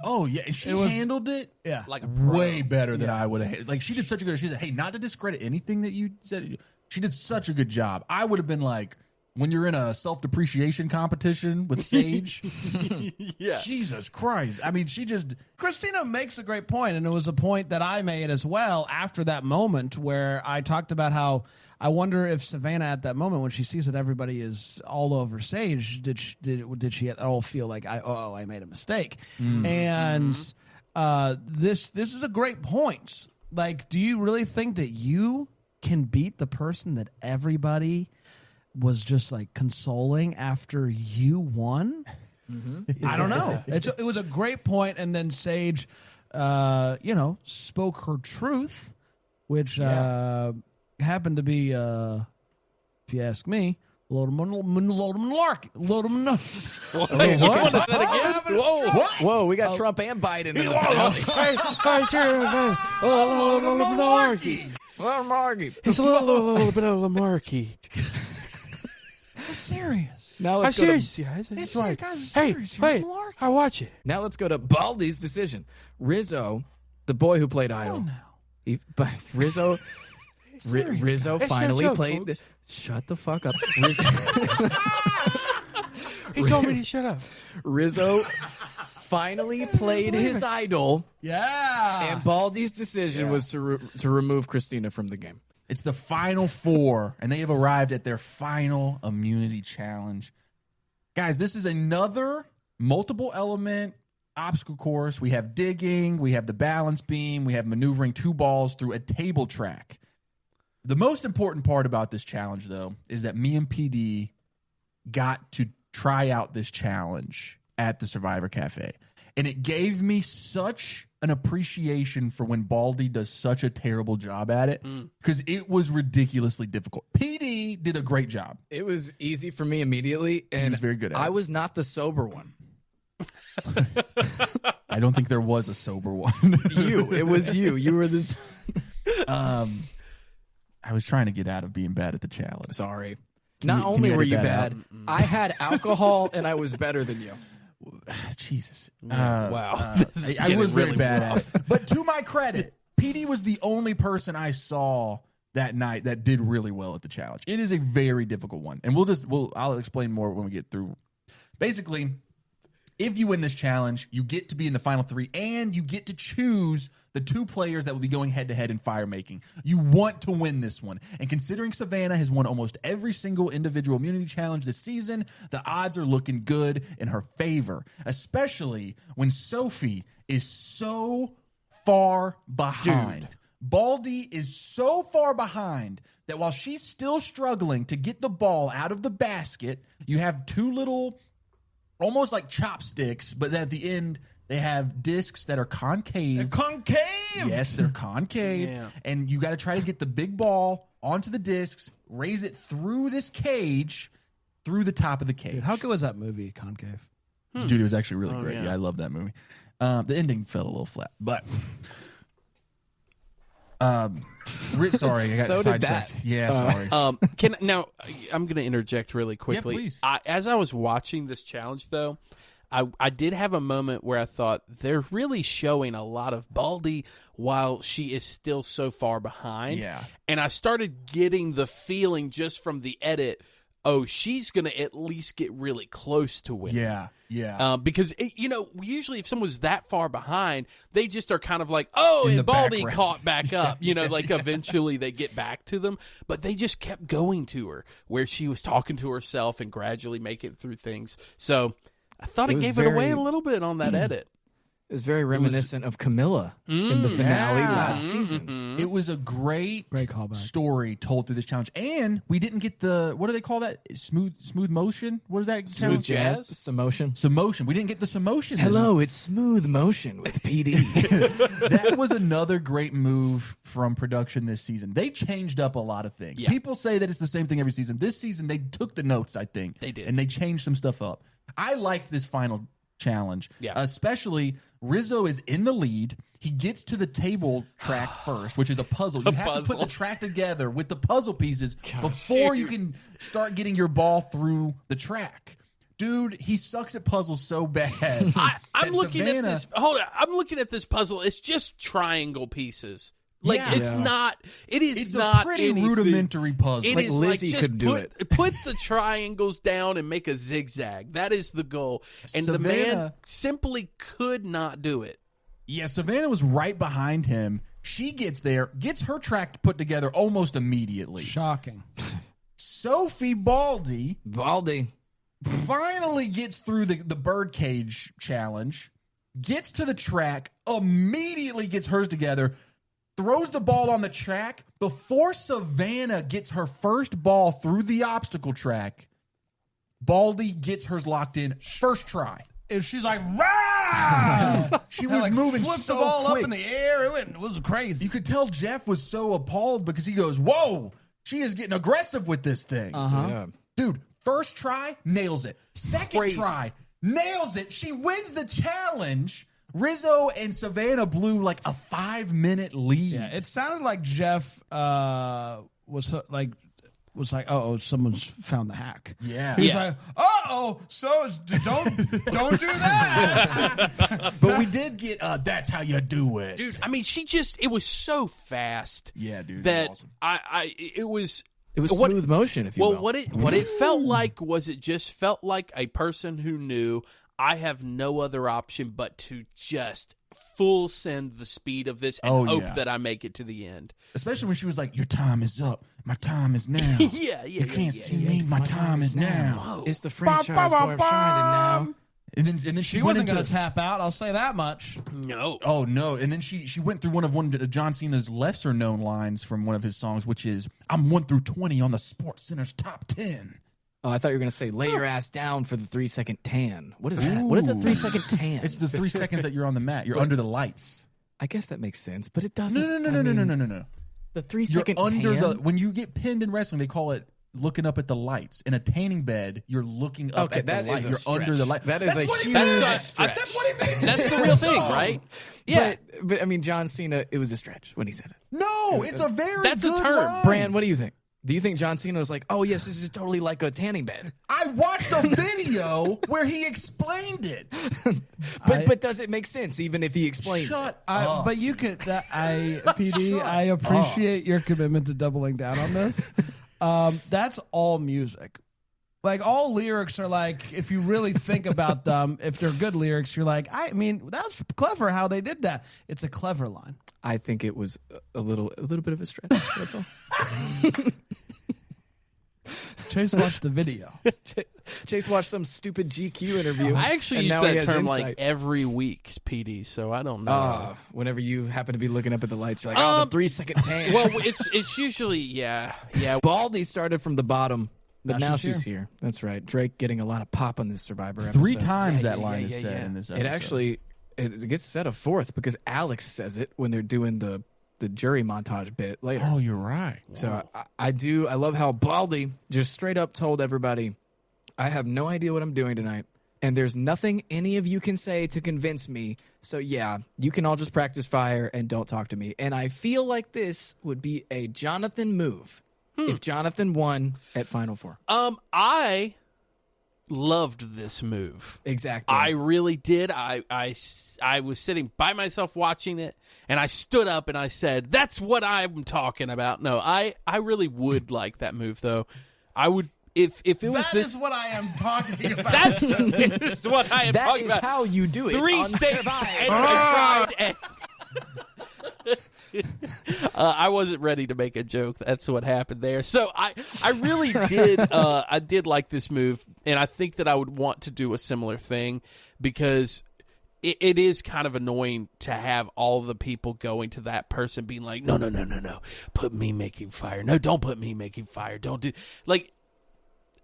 Oh, yeah. She handled it like a way better than I would have. Like, she did such a good She said, hey, not to discredit anything that you said. She did such a good job. I would have been like, when you're in a self-depreciation competition with Sage, Jesus Christ. I mean, Christina makes a great point, and it was a point that I made as well after that moment where I talked about how I wonder if Savannah at that moment, when she sees that everybody is all over Sage, did she at all feel like I made a mistake? And this is a great point. Like, do you really think that you can beat the person that everybody was just like consoling after you won? I don't know. It was a great point, and then Sage, spoke her truth, which happened to be, if you ask me, load of malarkey. Whoa, we got Trump and Biden in the family. Malarkey. It's a little bit of Lamarcky. That's serious. Now I'm let's go serious, to, guys. It's Hey, like, guys, hey, serious. wait, Here's Malarkey. I watch it. now let's go to Baldy's decision. Rizzo, the boy who played Idol. Rizzo It's finally no joke, played. folks. Shut the fuck up. Rizzo, He told me to shut up. Rizzo finally played his idol, Yeah. and Baldy's decision was to remove Christina from the game. It's the final four, and they have arrived at their final immunity challenge. Guys, this is another multiple element obstacle course. We have digging, we have the balance beam, we have maneuvering 2 balls through a table track. The most important part about this challenge, though, is that me and PD got to try out this challenge at the Survivor Cafe. And it gave me such an appreciation for when Baldy does such a terrible job at it, because it was ridiculously difficult. PD did a great job. It was easy for me immediately, and was very good at I it. was not the sober one. I don't think there was a sober one. It was you. You were this. I was trying to get out of being bad at the challenge. Sorry. Can Not you only were edit you that bad, out? I had alcohol and I was better than you. Jesus. Wow. This is I getting was very really bad rough. at it. But to my credit, PD was the only person I saw that night that did really well at the challenge. It is a very difficult one. And I'll explain more when we get through. Basically, if you win this challenge, you get to be in the final 3, and you get to choose the 2 players that will be going head-to-head in fire making. You want to win this one. And considering Savannah has won almost every single individual immunity challenge this season, the odds are looking good in her favor, especially when Sophie is so far behind. Baldy is so far behind that while she's still struggling to get the ball out of the basket, you have 2 little, almost like chopsticks, but then at the end they have discs that are concave. They're concave. Yes, they're concave. Yeah. And you got to try to get the big ball onto the discs, raise it through this cage, through the top of the cage. Dude, how good was that movie, Concave? Dude, it was actually really great. yeah. Yeah, I love that movie. The ending fell a little flat, but sorry, I got So did sidetracked. that. Yeah, sorry. I'm going to interject really quickly. Yeah, please. As I was watching this challenge, though, I did have a moment where I thought they're really showing a lot of Baldy while she is still so far behind. Yeah. And I started getting the feeling just from the edit, oh, she's going to at least get really close to winning. Yeah. Because, usually if someone's that far behind, they just are kind of like, oh, In the and Baldy background. caught back up. Eventually they get back to them. But they just kept going to her where she was talking to herself and gradually making it through things. So I thought it was gave it away very- a little bit on that edit. It was very reminiscent of Camilla in the finale last season. It was a great callback. story told through this challenge. And we didn't get the, what do they call that? Smooth motion? What is that? Smooth challenge? jazz, Samotion. Samotion. We didn't get the Samotion. Hello, it's Smooth Motion with PD. That was another great move from production this season. They changed up a lot of things. Yeah. People say that it's the same thing every season. This season, they took the notes, I think. They did. And they changed some stuff up. I liked this final challenge. Yeah. Especially Rizzo is in the lead. He gets to the table track first, which is a puzzle. You have to puzzle. put the track together with the puzzle pieces before you can start getting your ball through the track. Dude, he sucks at puzzles so bad. I'm that looking Savannah- at this. Hold on. I'm looking at this puzzle. It's just triangle pieces. Like, Yeah. it's not. It is It's not a pretty anything. rudimentary puzzle. It Like is Lizzie just could do it. put the triangles down and make a zigzag. That is the goal. And the man Savannah- simply could not do it. Yeah, Savannah was right behind him, She gets there, gets her track put together almost immediately. Shocking. Sophie Baldy finally gets through the birdcage challenge, gets to the track, immediately gets hers together, throws the ball on the track before Savannah gets her first ball through the obstacle track. Baldy gets hers locked in first try. And she's like, rah! She was moving flipped so the ball quick. up in the air. It was crazy. You could tell Jeff was so appalled because he goes, whoa, she is getting aggressive with this thing. Yeah. Dude, first try, nails it. Second try, nails it. She wins the challenge. Rizzo and Savannah blew like a 5-minute lead. Yeah, it sounded like Jeff was like, oh, someone's found the hack. Yeah. He's like, so don't do that. But we did get that's how you do it. Dude, I mean, it was so fast. Yeah, dude. That awesome. it was smooth motion, if you will. What it felt like was it just felt like a person who knew I have no other option but to just full send the speed of this and hope that I make it to the end. Especially when she was like, your time is up. My time is now. You can't see me. My time is now. It's the franchise boy of shining now. And then She wasn't going to tap out, I'll say that much. No. Oh, no. And then she went through one of John Cena's lesser-known lines from one of his songs, which is, I'm 1 through 20 on the Sports Center's top 10. Oh, I thought you were going to say, lay your ass down for the 3-second tan. What is that? What is a 3-second tan? It's the 3 seconds that you're on the mat. You're under the lights. I guess that makes sense, but it doesn't. No. The 3-second You're under tan? when you get pinned in wrestling, they call it looking up at the lights. In a tanning bed, you're looking up at the light. You're under the light. That is a huge stretch. That's what he meant. That's the real thing, right? Yeah. But I mean, John Cena, it was a stretch when he said it. No, it's a very That's good a term. line. Bran, what do you think? Do you think John Cena was like, oh, yes, this is totally like a tanning bed? I watched a video where he explained it. But does it make sense, even if he explains it? But you could, PD, I appreciate your commitment to doubling down on this. That's all music. Like, all lyrics are like, if you really think about them, if they're good lyrics, you're like, I mean, that's clever how they did that. It's a clever line. I think it was a little bit of a stretch. That's all. Chase watched the video. Chase watched some stupid GQ interview. I actually use that term like every week, PD, so I don't know. Whenever you happen to be looking up at the lights, you're like, the 3-second tan. Well, it's usually, yeah. Baldy started from the bottom, but now she's here. That's right. Drake getting a lot of pop on this Survivor episode. 3 times that line is said in this episode. It actually it gets said a fourth because Alex says it when they're doing the jury montage bit later. Oh, you're right. So I love how Baldy just straight up told everybody, I have no idea what I'm doing tonight, and there's nothing any of you can say to convince me. So yeah, you can all just practice fire and don't talk to me. And I feel like this would be a Jonathan move if Jonathan won at Final Four. I loved this move. Exactly. I really did. I was sitting by myself watching it, and I stood up and I said, that's what I'm talking about. No, I really would like that move, though. I would, if it was That this. is what I am talking about. That is what I am talking about. That is how you do it. 3 on steaks Survivor. and a fried egg. I wasn't ready to make a joke. That's what happened there. So I really did. I did like this move, and I think that I would want to do a similar thing because it is kind of annoying to have all the people going to that person being like, no, put me making fire. No, don't put me making fire. Don't do like.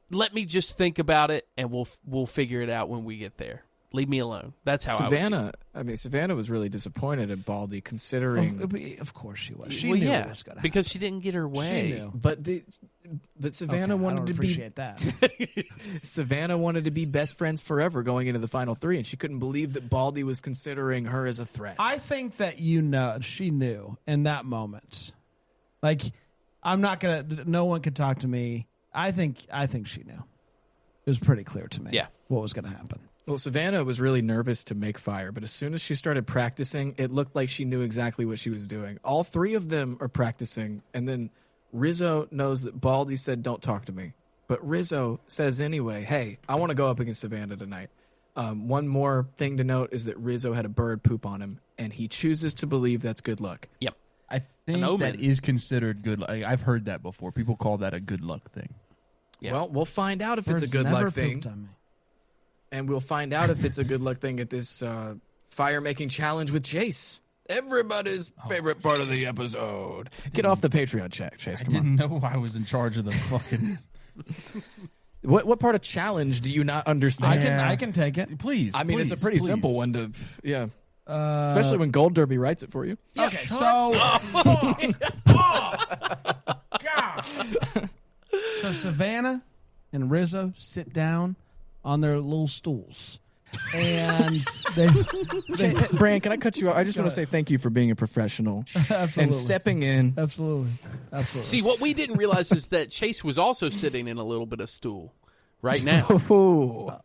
Let me just think about it, and we'll figure it out when we get there. Leave me alone. That's how Savannah was really disappointed at Baldy, considering. Of course she was. She knew it was going to happen. Because she didn't get her way. She knew. But Savannah wanted to appreciate that. Savannah wanted to be best friends forever going into the final 3, and she couldn't believe that Baldy was considering her as a threat. I think that she knew in that moment. Like, I'm not gonna. No one could talk to me. I think she knew. It was pretty clear to me. What was going to happen. Well, Savannah was really nervous to make fire, but as soon as she started practicing, it looked like she knew exactly what she was doing. All 3 of them are practicing, and then Rizzo knows that Baldy said, don't talk to me. But Rizzo says anyway, hey, I want to go up against Savannah tonight. One more thing to note is that Rizzo had a bird poop on him, and he chooses to believe that's good luck. Yep. I think that is considered good. I've heard that before. People call that a good luck thing. Yeah. Well, we'll find out if Birds it's a good never luck thing. pooped on me. And we'll find out if it's a good luck thing at this fire-making challenge with Chase. Everybody's favorite part of the episode. Get off the Patreon check, Chase. I Come didn't on. know I was in charge of the fucking... What part of challenge do you not understand? I can take it. Please. I mean, it's a pretty simple one to, yeah. Uh, Especially when Gold Derby writes it for you. Okay, so so Savannah and Rizzo sit down on their little stools, and they Brian, can I cut you off? I just want to say thank you for being a professional and stepping in. Absolutely. See, what we didn't realize is that Chase was also sitting in a little bit of stool right now.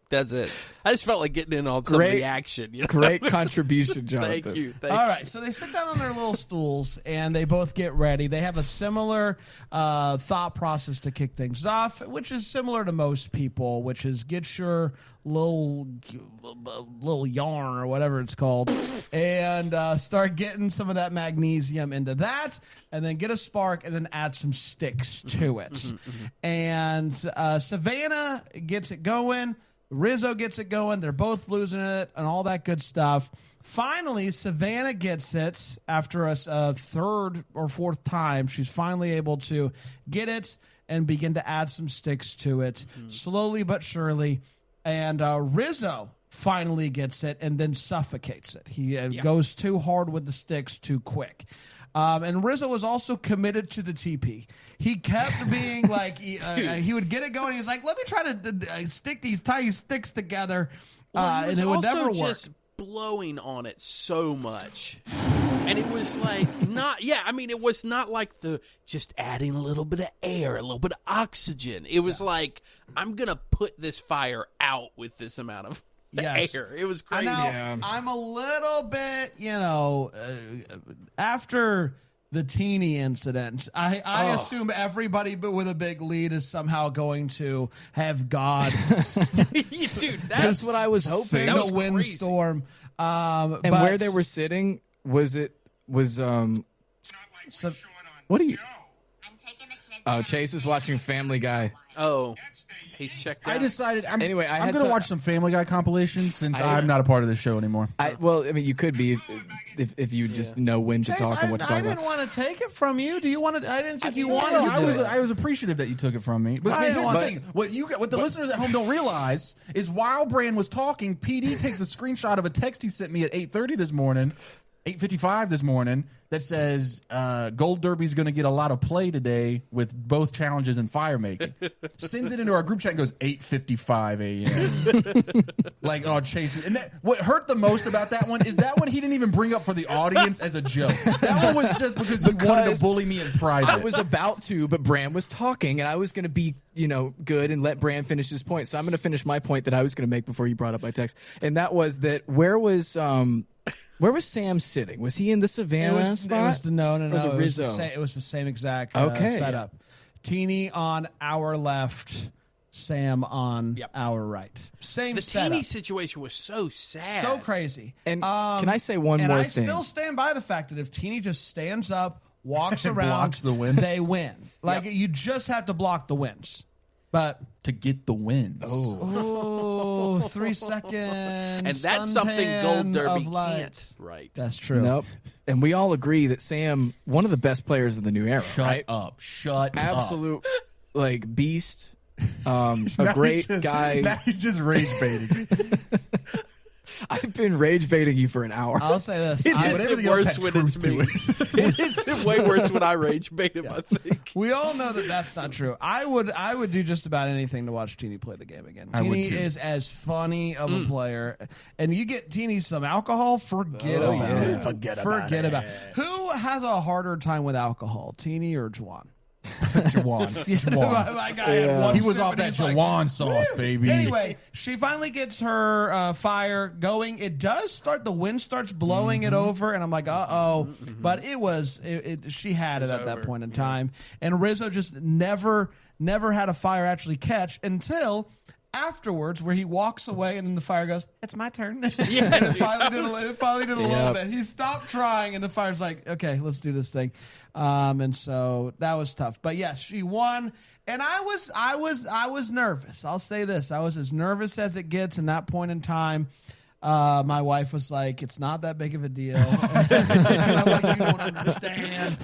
That's it. I just felt like getting in on some of the action. You know? Great contribution, Jonathan. Thank you. All right, so they sit down on their little stools and they both get ready. They have a similar thought process to kick things off, which is similar to most people, which is get your little yarn or whatever it's called and start getting some of that magnesium into that, and then get a spark and then add some sticks to it. And Savannah gets it going. Rizzo gets it going. They're both losing it and all that good stuff. Finally, Savannah gets it after a third or fourth time. She's finally able to get it and begin to add some sticks to it, slowly but surely. And Rizzo finally gets it and then suffocates it. He goes too hard with the sticks too quick. And Rizzo was also committed to the TP. He kept being like, he would get it going. He's like, let me try to stick these tiny sticks together. And it would never work. Just blowing on it so much. And it was like, it was not like the just adding a little bit of air, a little bit of oxygen. It was like, I'm going to put this fire out with this amount of air. It was crazy. I'm a little bit, after the teeny incident, I assume everybody but with a big lead is somehow going to have God. Dude, that's what I was hoping. That was the windstorm. And where they were sitting, what are you? Oh, Chase is watching Family Guy. Oh, he's checked out. I decided I'm going I to watch some Family Guy compilations since I'm not a part of this show anymore. You could be if you just know when to talk and what to talk about. I didn't want to take it from you. Do you want to? I didn't think you wanted. I was appreciative that you took it from me. But here's the thing: what the listeners at home don't realize is while Brand was talking, PD takes a screenshot of a text he sent me at 8:30 this morning. 8:55 this morning that says Gold Derby's going to get a lot of play today with both challenges and fire making. Sends it into our group chat and goes 8:55 a.m. Like, oh, Chase. And what hurt the most about that one is that one he didn't even bring up for the audience as a joke. That one was just because he wanted to bully me in private. I was about to, but Bram was talking, and I was going to be, good and let Bram finish his point. So I'm going to finish my point that I was going to make before you brought up my text, and that was that where was Sam sitting? Was he in the Savannah spot? No. The Rizzo? It was the same exact Okay. setup. Teeny on our left, Sam on our right. Same The setup. teeny situation was so sad. So crazy. And can I say one more I thing? still stand by the fact that if Teeny just stands up, walks around, blocks the wind, they win. You just have to block the wins. But to get the wins. Oh, 3 seconds. And that's something Gold Derby can't. Right. That's true. Nope. And we all agree that Sam, one of the best players of the new era. Shut up. Absolute, beast. A great guy. Now he's just rage baiting. I've been rage baiting you for an hour. I'll say this. It's worse when it's me. It's way worse when I rage bait him, I think. We all know that that's not true. I would do just about anything to watch Teeny play the game again. Teeny is as funny of a player. And you get Teeny some alcohol, forget about it. Forget about it. Who has a harder time with alcohol, Teeny or Juwan? Juwan. My guy had one He was sip off and that he's like, Juwan sauce, baby. Anyway, she finally gets her fire going. It does start. The wind starts blowing it over, and I'm like, But it was. She had it at that point in time, and Rizzo just never had a fire actually catch until afterwards where he walks away and then the fire goes, "It's my turn." Yeah, it finally did a little bit. He stopped trying and the fire's like, "Okay, let's do this thing." And so that was tough. But yes, she won. And I was nervous. I'll say this. I was as nervous as it gets in that point in time. My wife was like, "It's not that big of a deal." I'm like, "You don't understand."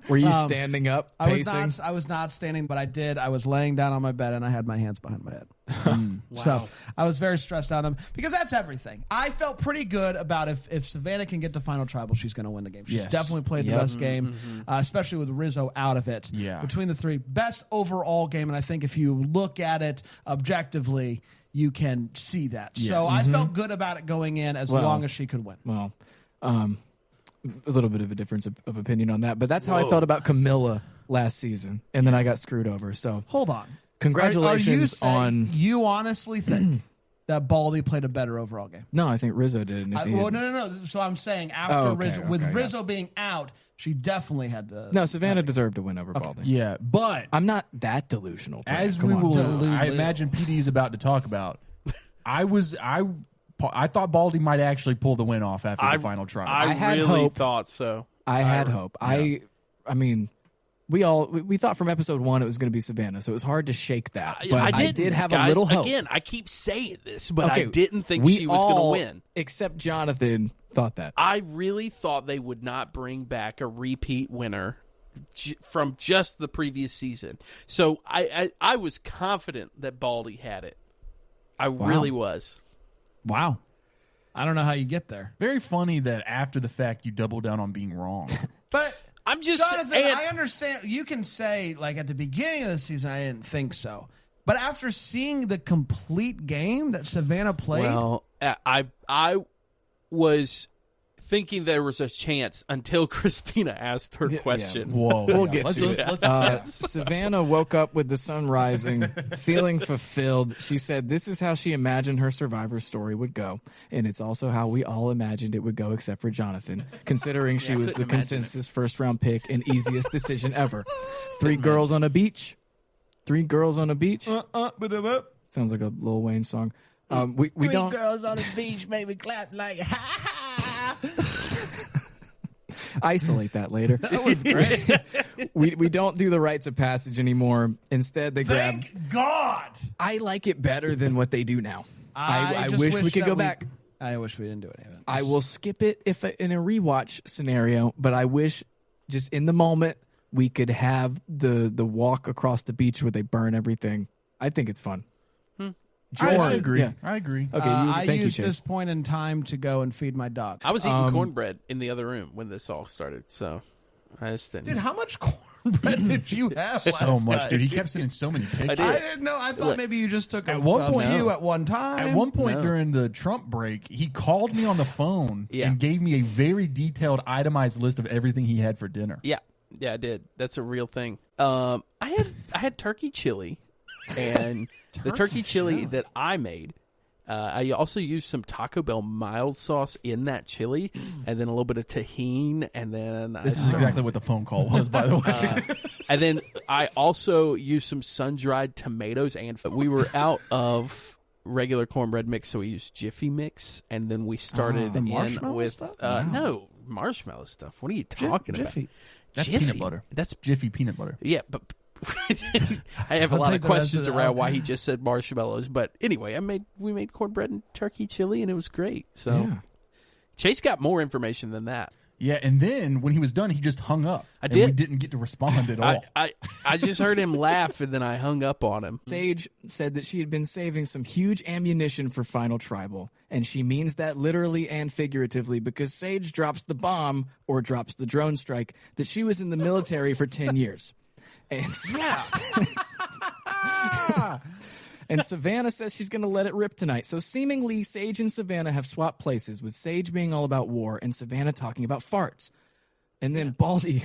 Were you standing up, pacing? I was not standing, but I did. I was laying down on my bed and I had my hands behind my head. Wow. So I was very stressed out on them because that's everything. I felt pretty good about if Savannah can get to Final Tribal, she's going to win the game. She's definitely played the best game, especially with Rizzo out of it. Yeah. Between the three, best overall game. And I think if you look at it objectively, you can see that. Yes. So I felt good about it going in as long as she could win. Well, a little bit of a difference of opinion on that, but that's how I felt about Camilla last season, and then I got screwed over. So hold on. Congratulations on... You honestly think that Baldy played a better overall game? No, I think Rizzo did. No. So I'm saying after Rizzo being out, she definitely had to... No, Savannah deserved to win over Baldy. Yeah, but... I'm not that delusional. As we will, I imagine PD is about to talk about, I thought Baldy might actually pull the win off after the final trial. I had really hope. thought so. I had hope. Yeah. I mean... We thought from episode 1 it was going to be Savannah, so it was hard to shake that. But I did have a little hope. Again, I keep saying this, but I didn't think she was going to win. Except Jonathan thought that. I really thought they would not bring back a repeat winner from just the previous season. So I was confident that Baldy had it. I really was. Wow. I don't know how you get there. Very funny that after the fact you double down on being wrong. But... I'm just Jonathan, I understand. You can say, like, at the beginning of the season, I didn't think so. But after seeing the complete game that Savannah played... Well, I was thinking there was a chance until Christina asked her question. Yeah. Whoa. We'll get to it. Savannah woke up with the sun rising, feeling fulfilled. She said this is how she imagined her Survivor story would go. And it's also how we all imagined it would go, except for Jonathan, considering she was the consensus first-round pick and easiest decision ever. 3 girls on a beach. 3 girls on a beach. Sounds like a Lil Wayne song. We don't... 3 girls on a beach made me clap like, ha, ha. Isolate that later. That was great. we don't do the rites of passage anymore. Instead, they grab... Thank God! I like it better than what they do now. I just wish we could go back. I wish we didn't do it. I will skip it in a rewatch scenario, but I wish just in the moment we could have the walk across the beach where they burn everything. I think it's fun. I agree. Yeah. I agree. Okay, I used Chase. this point in time to go and feed my dog. I was eating cornbread in the other room when this all started, so I just didn't. Dude, how much cornbread did you have? So much, night? dude. He kept sending so many pictures. I didn't know. I thought maybe you just took at one point at one time. At one point during the Trump break, he called me on the phone and gave me a very detailed, itemized list of everything he had for dinner. Yeah, I did. That's a real thing. I had turkey chili, and the turkey chili that I made. I also used some Taco Bell mild sauce in that chili, and then a little bit of tahini, and then this is exactly what the phone call was, by the way. And then I also used some sun-dried tomatoes, and we were out of regular cornbread mix, so we used Jiffy mix, and then we started in with stuff? No marshmallow stuff. What are you talking Jiffy. about? That's Jiffy. peanut butter. That's Jiffy peanut butter. Yeah, but. I have a lot of questions around why he just said marshmallows, but anyway, we made cornbread and turkey chili, and it was great. So Chase got more information than that. Yeah, and then when he was done, he just hung up. I did. We didn't get to respond at all. I just heard him laugh, and then I hung up on him. Sage said that she had been saving some huge ammunition for Final Tribal, and she means that literally and figuratively because Sage drops the bomb or drops the drone strike that she was in the military for 10 years. And and Savannah says she's going to let it rip tonight. So seemingly Sage and Savannah have swapped places, with Sage being all about war and Savannah talking about farts. And then Baldy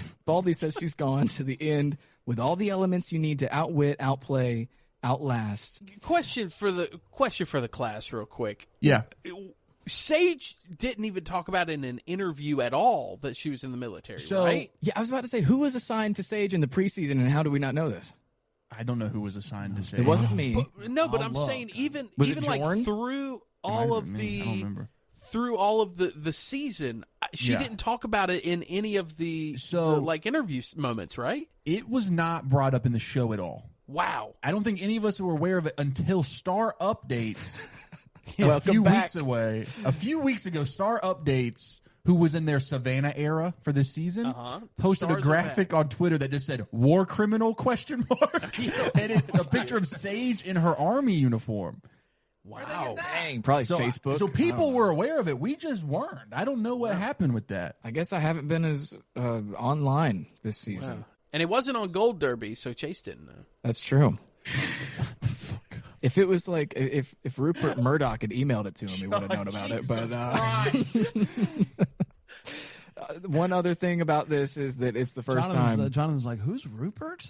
says she's gone to the end with all the elements you need to outwit, outplay, outlast. Question for the class real quick. Yeah. Sage didn't even talk about in an interview at all that she was in the military, right? Yeah, I was about to say, who was assigned to Sage in the preseason, and how do we not know this? I don't know who was assigned to Sage. It wasn't me. But I'm saying even like Jorn? through Might all have of been me. I don't the remember. through all of the season, she didn't talk about it in any of the like interview moments, right? It was not brought up in the show at all. Wow. I don't think any of us were aware of it until Star Updates Welcome back. weeks away. A few weeks ago, Star Updates, who was in their Savannah era for this season, posted Stars a graphic on Twitter that just said "war criminal?" and it's a picture of Sage in her army uniform. Wow. Dang. Probably Facebook. So people were aware of it. We just weren't. I don't know what happened with that. I guess I haven't been as online this season. Wow. And it wasn't on Gold Derby, so Chase didn't know. That's true. If it was like if Rupert Murdoch had emailed it to him, he would have known about it. But one other thing about this is that it's the first time. Jonathan's like, who's Rupert?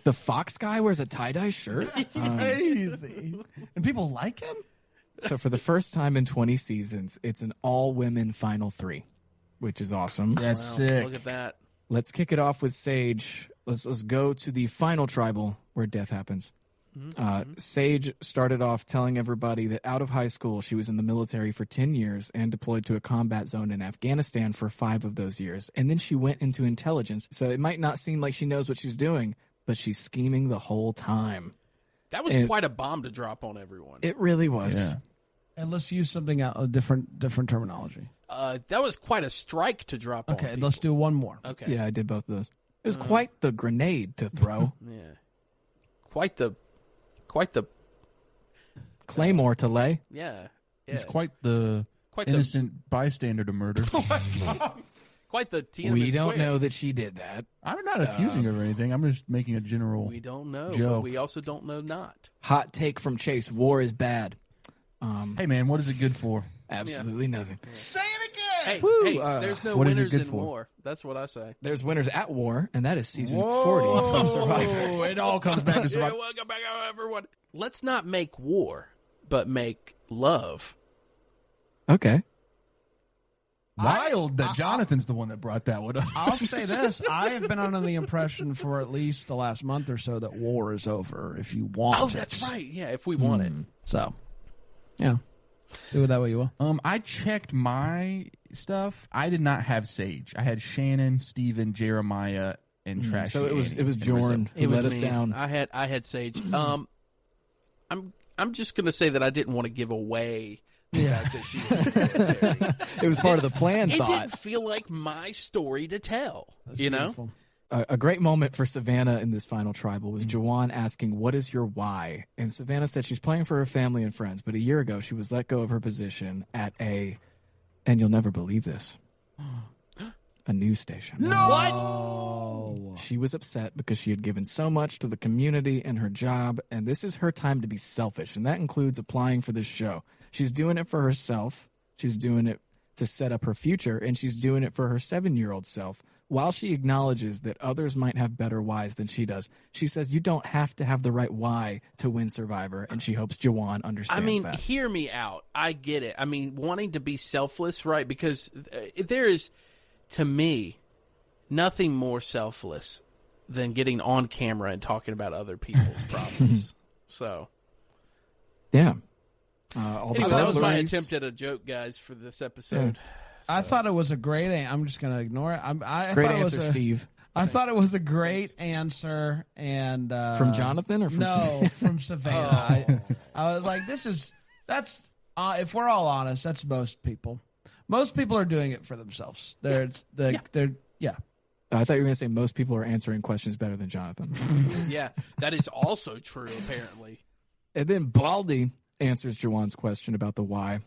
The Fox guy wears a tie-dye shirt. Crazy. And people like him? So for the first time in 20 seasons, it's an all-women Final Three, which is awesome. That's sick. Look at that. Let's kick it off with Sage. Let's go to the final tribal where death happens. Sage started off telling everybody that out of high school, she was in the military for 10 years and deployed to a combat zone in Afghanistan for 5 of those years. And then she went into intelligence. So it might not seem like she knows what she's doing, but she's scheming the whole time. That was quite a bomb to drop on everyone. It really was. Yeah. And let's use something a different terminology. That was quite a strike to drop on Okay, people. let's do one more. Okay. Yeah, I did both of those. It was quite the grenade to throw. Yeah. Quite the Claymore to lay. yeah. He's quite the innocent bystander to murder. Quite the Tiananmen We don't Square. know that she did that. I'm not accusing her of anything. I'm just making a general We don't know, but joke. we also don't know not. Hot take from Chase: war is bad. Hey man, what is it good for? Absolutely nothing. Say it again! Hey, Woo, hey, there's no what is it winners good in for? war. That's what I say. There's winners at war, and that is season 40 of Survivor. It all comes back to Yeah, Survivor. welcome back, everyone. Let's not make war, but make love. Okay. Wild that Jonathan's the one that brought that one up. I'll say this. I have been under the impression for at least the last month or so that war is over if you want Oh, it. that's right. Yeah, if we want it. So, yeah. Do it that way you will. I checked my stuff. I did not have Sage. I had Shannon, Steven, Jeremiah, and Trashy. So it was Annie. Jorn who It was let us me. down. I had Sage. I'm just gonna say that I didn't want to give away. Yeah, that she was in the military. It was part of the plan. It thought didn't feel like my story to tell. You know. Beautiful. a great moment for Savannah in this final tribal was Jawan asking, "What is your why?" And Savannah said she's playing for her family and friends, but a year ago she was let go of her position at and you'll never believe this, a news station. No! She was upset because she had given so much to the community and her job, and this is her time to be selfish, and that includes applying for this show. She's doing it for herself. She's doing it to set up her future, and she's doing it for her 7-year-old self. While she acknowledges that others might have better whys than she does, she says you don't have to have the right why to win Survivor, and she hopes Jawan understands I mean, that. hear me out. I get it. I mean, wanting to be selfless, right? Because there is, to me, nothing more selfless than getting on camera and talking about other people's problems. So, Yeah. anyway, that was my attempt at a joke, guys, for this episode. I thought it was a great. I'm just going to ignore it. I Great thought it was answer, a, Steve. I thought it was a great answer, and From Jonathan or from from Savannah. I was like, that's if we're all honest, that's most people. Most people are doing it for themselves. They're yeah. I thought you were going to say most people are answering questions better than Jonathan. Yeah, that is also true, apparently. And then Baldy answers Jawan's question about the why.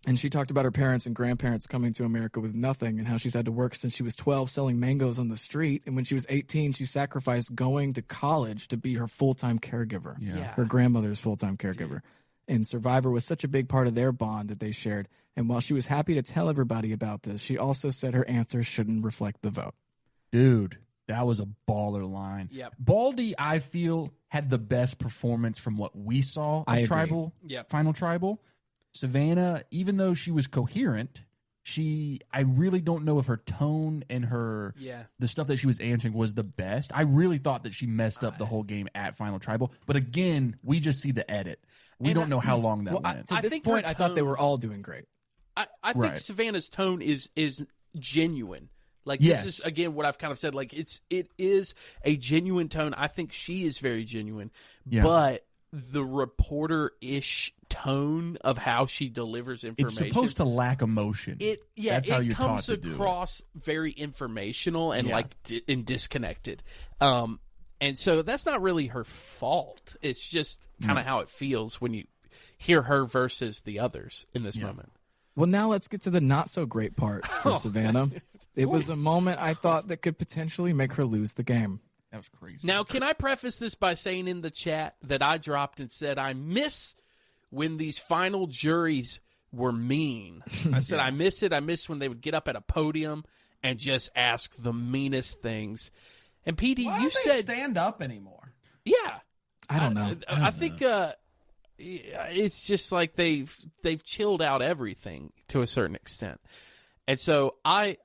And she talked about her parents and grandparents coming to America with nothing and how she's had to work since she was 12 selling mangoes on the street. And when she was 18, she sacrificed going to college to be her full-time caregiver, her grandmother's full-time caregiver. And Survivor was such a big part of their bond that they shared. And while she was happy to tell everybody about this, she also said her answers shouldn't reflect the vote. Dude, that was a baller line. Yep. Baldy, I feel, had the best performance from what we saw I of agree. Tribal, Yep. Final Tribal. Savannah, even though she was coherent, I really don't know if her tone and the stuff that she was answering was the best. I really thought that she messed up the whole game at Final Tribal. But again, we just see the edit. We don't know how long that went. To this point, I thought they were all doing great. I think Savannah's tone is genuine. Like Yes. this is again what I've kind of said. Like it is a genuine tone. I think she is very genuine, but the reporter-ish tone of how she delivers information, It's supposed to lack emotion. That's how you're comes taught to do it. across very informational and and disconnected. And so that's not really her fault. It's just kind of how it feels when you hear her versus the others in this moment. Well, now let's get to the not so great part for Savannah. It was a moment I thought that could potentially make her lose the game. That was crazy. Now, can I preface this by saying in the chat that I dropped and said I miss when these final juries were mean. I said I miss it. I miss when they would get up at a podium and just ask the meanest things. And PD, Why you don't they said stand up anymore? Yeah, I don't know. I think it's just like they've chilled out everything to a certain extent, and so I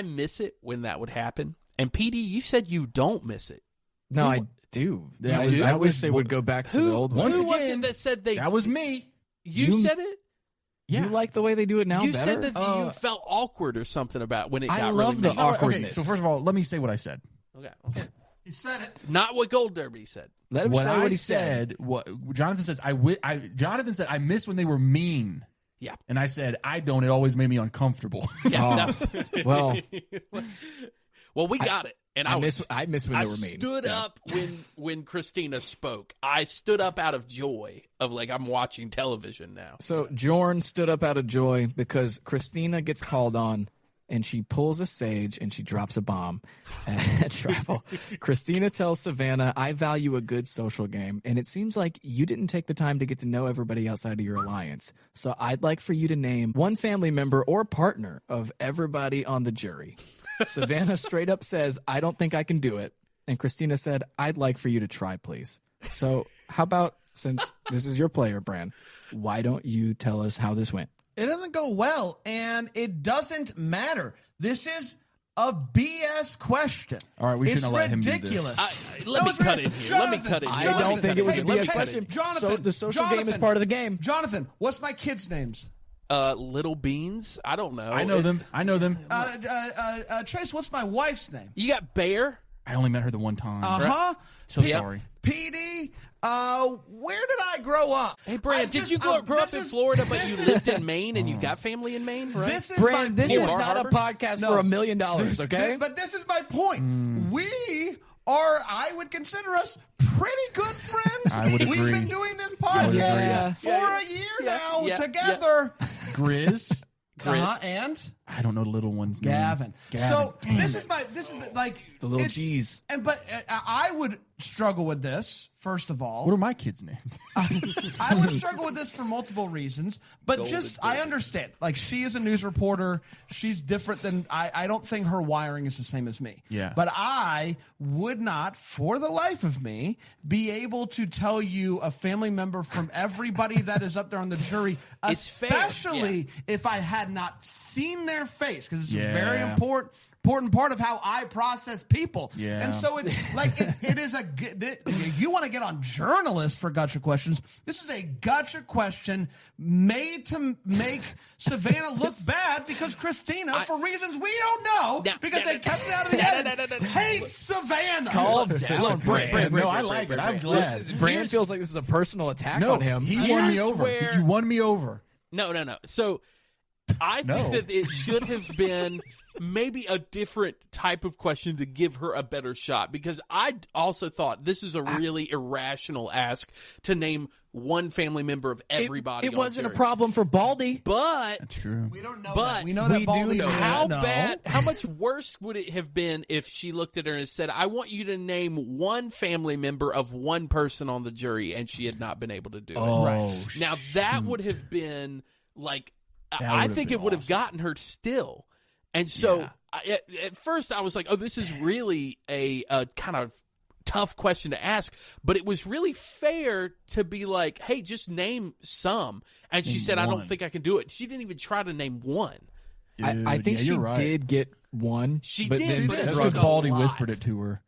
miss it when that would happen. And PD, you said you don't miss it. No, I do. Yeah, I wish they would go back to the old one. Who was it that said they? That was me. You said it. You like the way they do it now You better? said that you felt awkward or something about when it got I really love the mean. awkwardness. Okay, so first of all, let me say what I said. Okay. He said it. Not what Gold Derby said. Let him say I what he said. What Jonathan says. Jonathan said I miss when they were mean. Yeah. And I said I don't. It always made me uncomfortable. Yeah. Well, well, we got it. And I miss when they were mean. I stood up when Christina spoke. I stood up out of joy of like I'm watching television now. So Jorn stood up out of joy because Christina gets called on and she pulls a sage and she drops a bomb at Tribal. Christina tells Savannah, I value a good social game, and it seems like you didn't take the time to get to know everybody outside of your alliance. So I'd like for you to name one family member or partner of everybody on the jury. Savannah straight up says, I don't think I can do it. And Christina said, I'd like for you to try, please. So how about, since this is your player, Bran, why don't you tell us how this went? It doesn't go well, and it doesn't matter. This is a BS question. All right, we shouldn't have let him do this. Ridiculous. Let me cut in here. Let me cut in here. I don't think it was a Hey, BS question. Jonathan, So the social game is part of the game. Jonathan, what's my kids' names? Little Beans. I don't know. I know them. Trace, what's my wife's name? You got Bear. I only met her the one time. So Yep. sorry. PD, where did I grow up? Hey, Brad, did you grow up in Florida, but you lived in Maine and you've got family in Maine, right? This is Brand, my this is point. not a podcast for $1 million, okay? But this is my point. We are, I would consider us pretty good friends. I would We've agree. been doing this I would agree. podcast for a year now together. Grizz. And I don't know the little one's name. Gavin. So this is like The little it's- G's. And but I would struggle with this. First of all, What are my kids' names? I would struggle with this for multiple reasons, but I understand. Like, she is a news reporter. She's different than I don't think her wiring is the same as me. Yeah. But I would not, for the life of me, be able to tell you a family member from everybody that is up there on the jury, It's fair, especially if I had not seen their face, because it's a Yeah. very important part of how I process people. Yeah. And so it's like it is a you want to get on journalists for gotcha questions. This is a gotcha question made to make Savannah look bad because Christina, for reasons we don't know, because they kept it out of the edit, hates Savannah. Calm down, Brand. No, I like it. I'm glad. Brand feels like this is a personal attack No, on him. he won me over. where- You won me over. No. So I think that it should have been maybe a different type of question to give her a better shot, because I also thought this is a really irrational ask to name one family member of everybody. It on wasn't a jury. problem for Baldy. But That's true. We don't know But that. We know we that do Baldy know how no. bad, how much worse would it have been if she looked at her and said, I want you to name one family member of one person on the jury, and she had not been able to do it. Now, that would have been like, I think it would have gotten her still. And so at first I was like, oh, this is really a kind of tough question to ask, but it was really fair to be like, hey, just name some. And she said, I don't think I can do it. She didn't even try to name one. I think she did get one. She but did, then but it That's took because a Baldy lot. whispered it to her.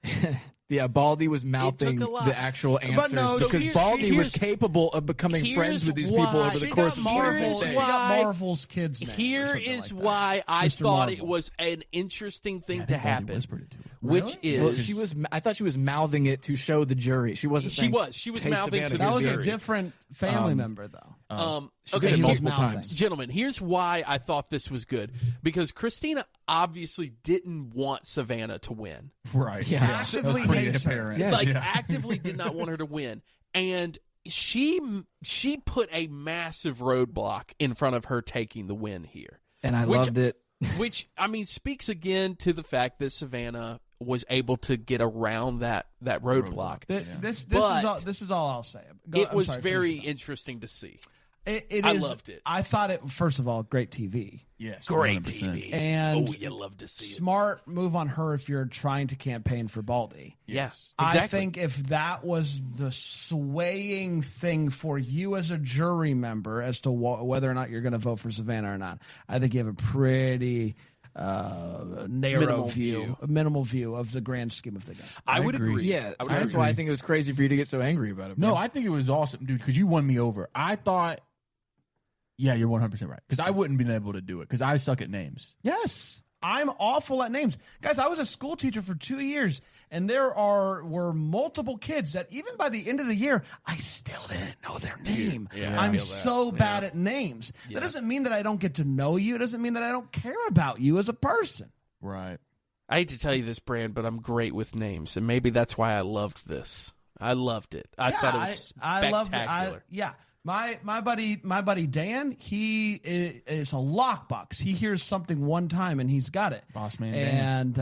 Yeah, Baldy was mouthing a lot. the actual answers no, so because Baldy was capable of becoming friends with these people over the course of Marvel. the She day. got Marvel's kids' name. Here is why I Mr. thought Marvel. it was an interesting thing I to think Baldy happen, whispered it to her. which is Well, she was. I thought she was mouthing it to show the jury. She wasn't. She saying, was. She was "Hey, mouthing Savannah, to the That was here's a the jury. different family member, though. She okay, did it here's- multiple mouthing. times. Gentlemen, here's why I thought this was good. Because Christina obviously didn't want Savannah to win. Right. Yeah. That was Actively pretty hates her. apparent. Yeah. Like, actively did not want her to win. And she put a massive roadblock in front of her taking the win here. And I Which- loved it. Which, I mean, speaks again to the fact that Savannah was able to get around that roadblock. This But is all I'll say. It was very interesting to see. I loved it. I thought it. First of all, great TV. Yes. Great 100%. TV. And oh, you love to see it. Smart move on her if you're trying to campaign for Baldy. Yes, I exactly. think if that was the swaying thing for you as a jury member as to whether or not you're going to vote for Savannah or not, I think you have a pretty narrow minimal view of the grand scheme of the game. I would agree. Yeah, I would that's agree. why I think it was crazy for you to get so angry about it. No, bro. I think it was awesome, dude, because you won me over. I thought, yeah, you're 100% right. Because I wouldn't been able to do it because I suck at names. Yes. I'm awful at names. Guys, I was a school teacher for 2 years, and were multiple kids that even by the end of the year, I still didn't know their name. I'm so bad at names. That doesn't mean that I don't get to know you. It doesn't mean that I don't care about you as a person. Right. I hate to tell you this, Brand, but I'm great with names, and maybe that's why I loved this. I loved it. I thought it was spectacular. My buddy Dan, he is a lockbox. He hears something one time and he's got it. Boss man Dan. And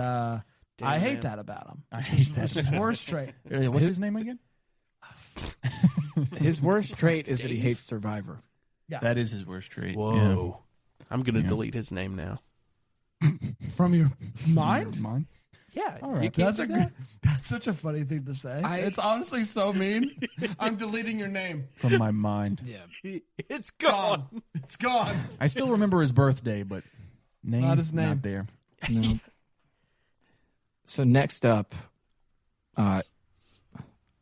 I hate that about him. I hate that. It's his worst trait. What's his name again? His worst trait is that he hates Survivor. Yeah. That is his worst trait. Whoa. I'm going to delete his name now. From your mind? Mine? Yeah. All right. You can't That's do a that? that's such a funny thing to say. It's honestly so mean. I'm deleting your name. From my mind. Yeah. It's gone. It's gone. I still remember his birthday, but name Not his name. not there. No. So next up,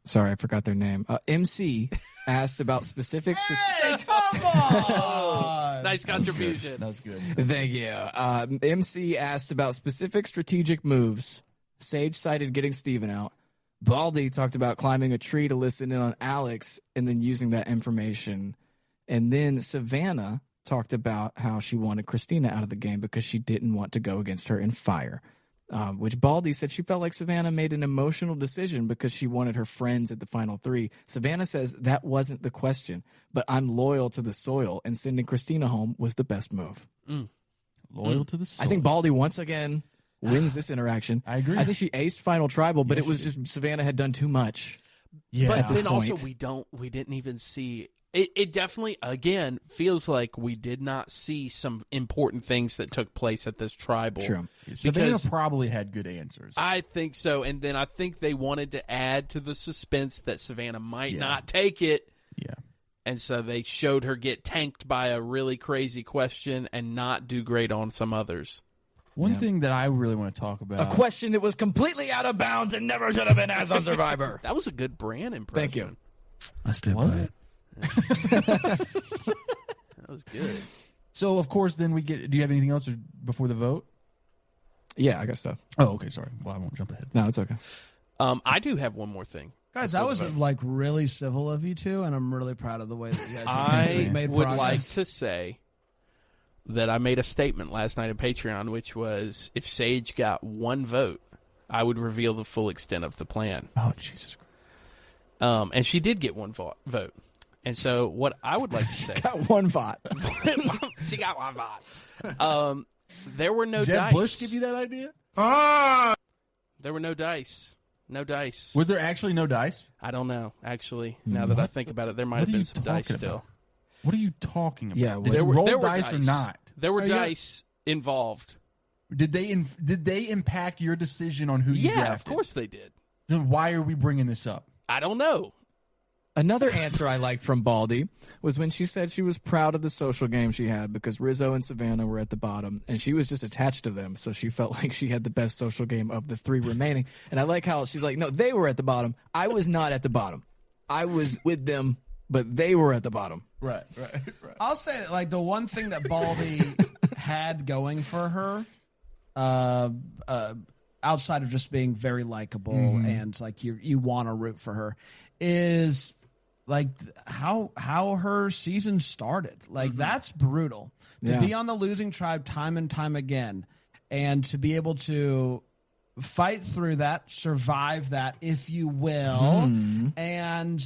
sorry, I forgot their name. MC asked about specific. Hey, come on! Nice contribution. That was good. Thank you. MC asked about specific strategic moves. Sage cited getting Steven out. Baldy talked about climbing a tree to listen in on Alex and then using that information. And then Savannah talked about how she wanted Christina out of the game because she didn't want to go against her in fire. Which Baldy said she felt like Savannah made an emotional decision because she wanted her friends at the final three. Savannah says that wasn't the question, but I'm loyal to the soil, and sending Christina home was the best move. Loyal to the soul. I think Baldy once again wins this interaction. I agree. I think she aced Final Tribal, but it was just Savannah had done too much. Yeah. But at this then also point. we didn't even see it definitely again feels like we did not see some important things that took place at this tribal. True. Savannah Because probably had good answers. I think so, and then I think they wanted to add to the suspense that Savannah might not take it. Yeah. And so they showed her get tanked by a really crazy question and not do great on some others. One thing that I really want to talk about. A question that was completely out of bounds and never should have been asked on Survivor. That was a good brand impression. Thank you. I still was it? That was good. So, of course, then we get. Do you have anything else before the vote? Yeah, I got stuff. Oh, okay. Sorry. Well, I won't jump ahead. No, it's okay. I do have one more thing. Guys, that was like really civil of you two, and I'm really proud of the way that you guys I made would progress. like to say that I made a statement last night on Patreon, which was if Sage got one vote, I would reveal the full extent of the plan. Oh, Jesus Christ. And she did get one vote. And so what I would like to say... Got one vote. She got one vote. There were no dice. Jeb Bush give you that idea? There were no dice. No dice. Was there actually no dice? I don't know, actually. Now that I think about it, there might have been some dice still. What are you talking about? Yeah, Did you roll dice or not? There were dice involved. Did they impact your decision on who you drafted? Yeah, of course they did. Then why are we bringing this up? I don't know. Another answer I liked from Baldy was when she said she was proud of the social game she had because Rizzo and Savannah were at the bottom, and she was just attached to them, so she felt like she had the best social game of the 3 remaining. And I like how she's like, no, they were at the bottom. I was not at the bottom. I was with them, but they were at the bottom. Right. I'll say that, like, the one thing that Baldy had going for her, outside of just being very likable and like you want to root for her, is like how her season started. Like that's brutal to be on the losing tribe time and time again, and to be able to fight through that, survive that, if you will, and then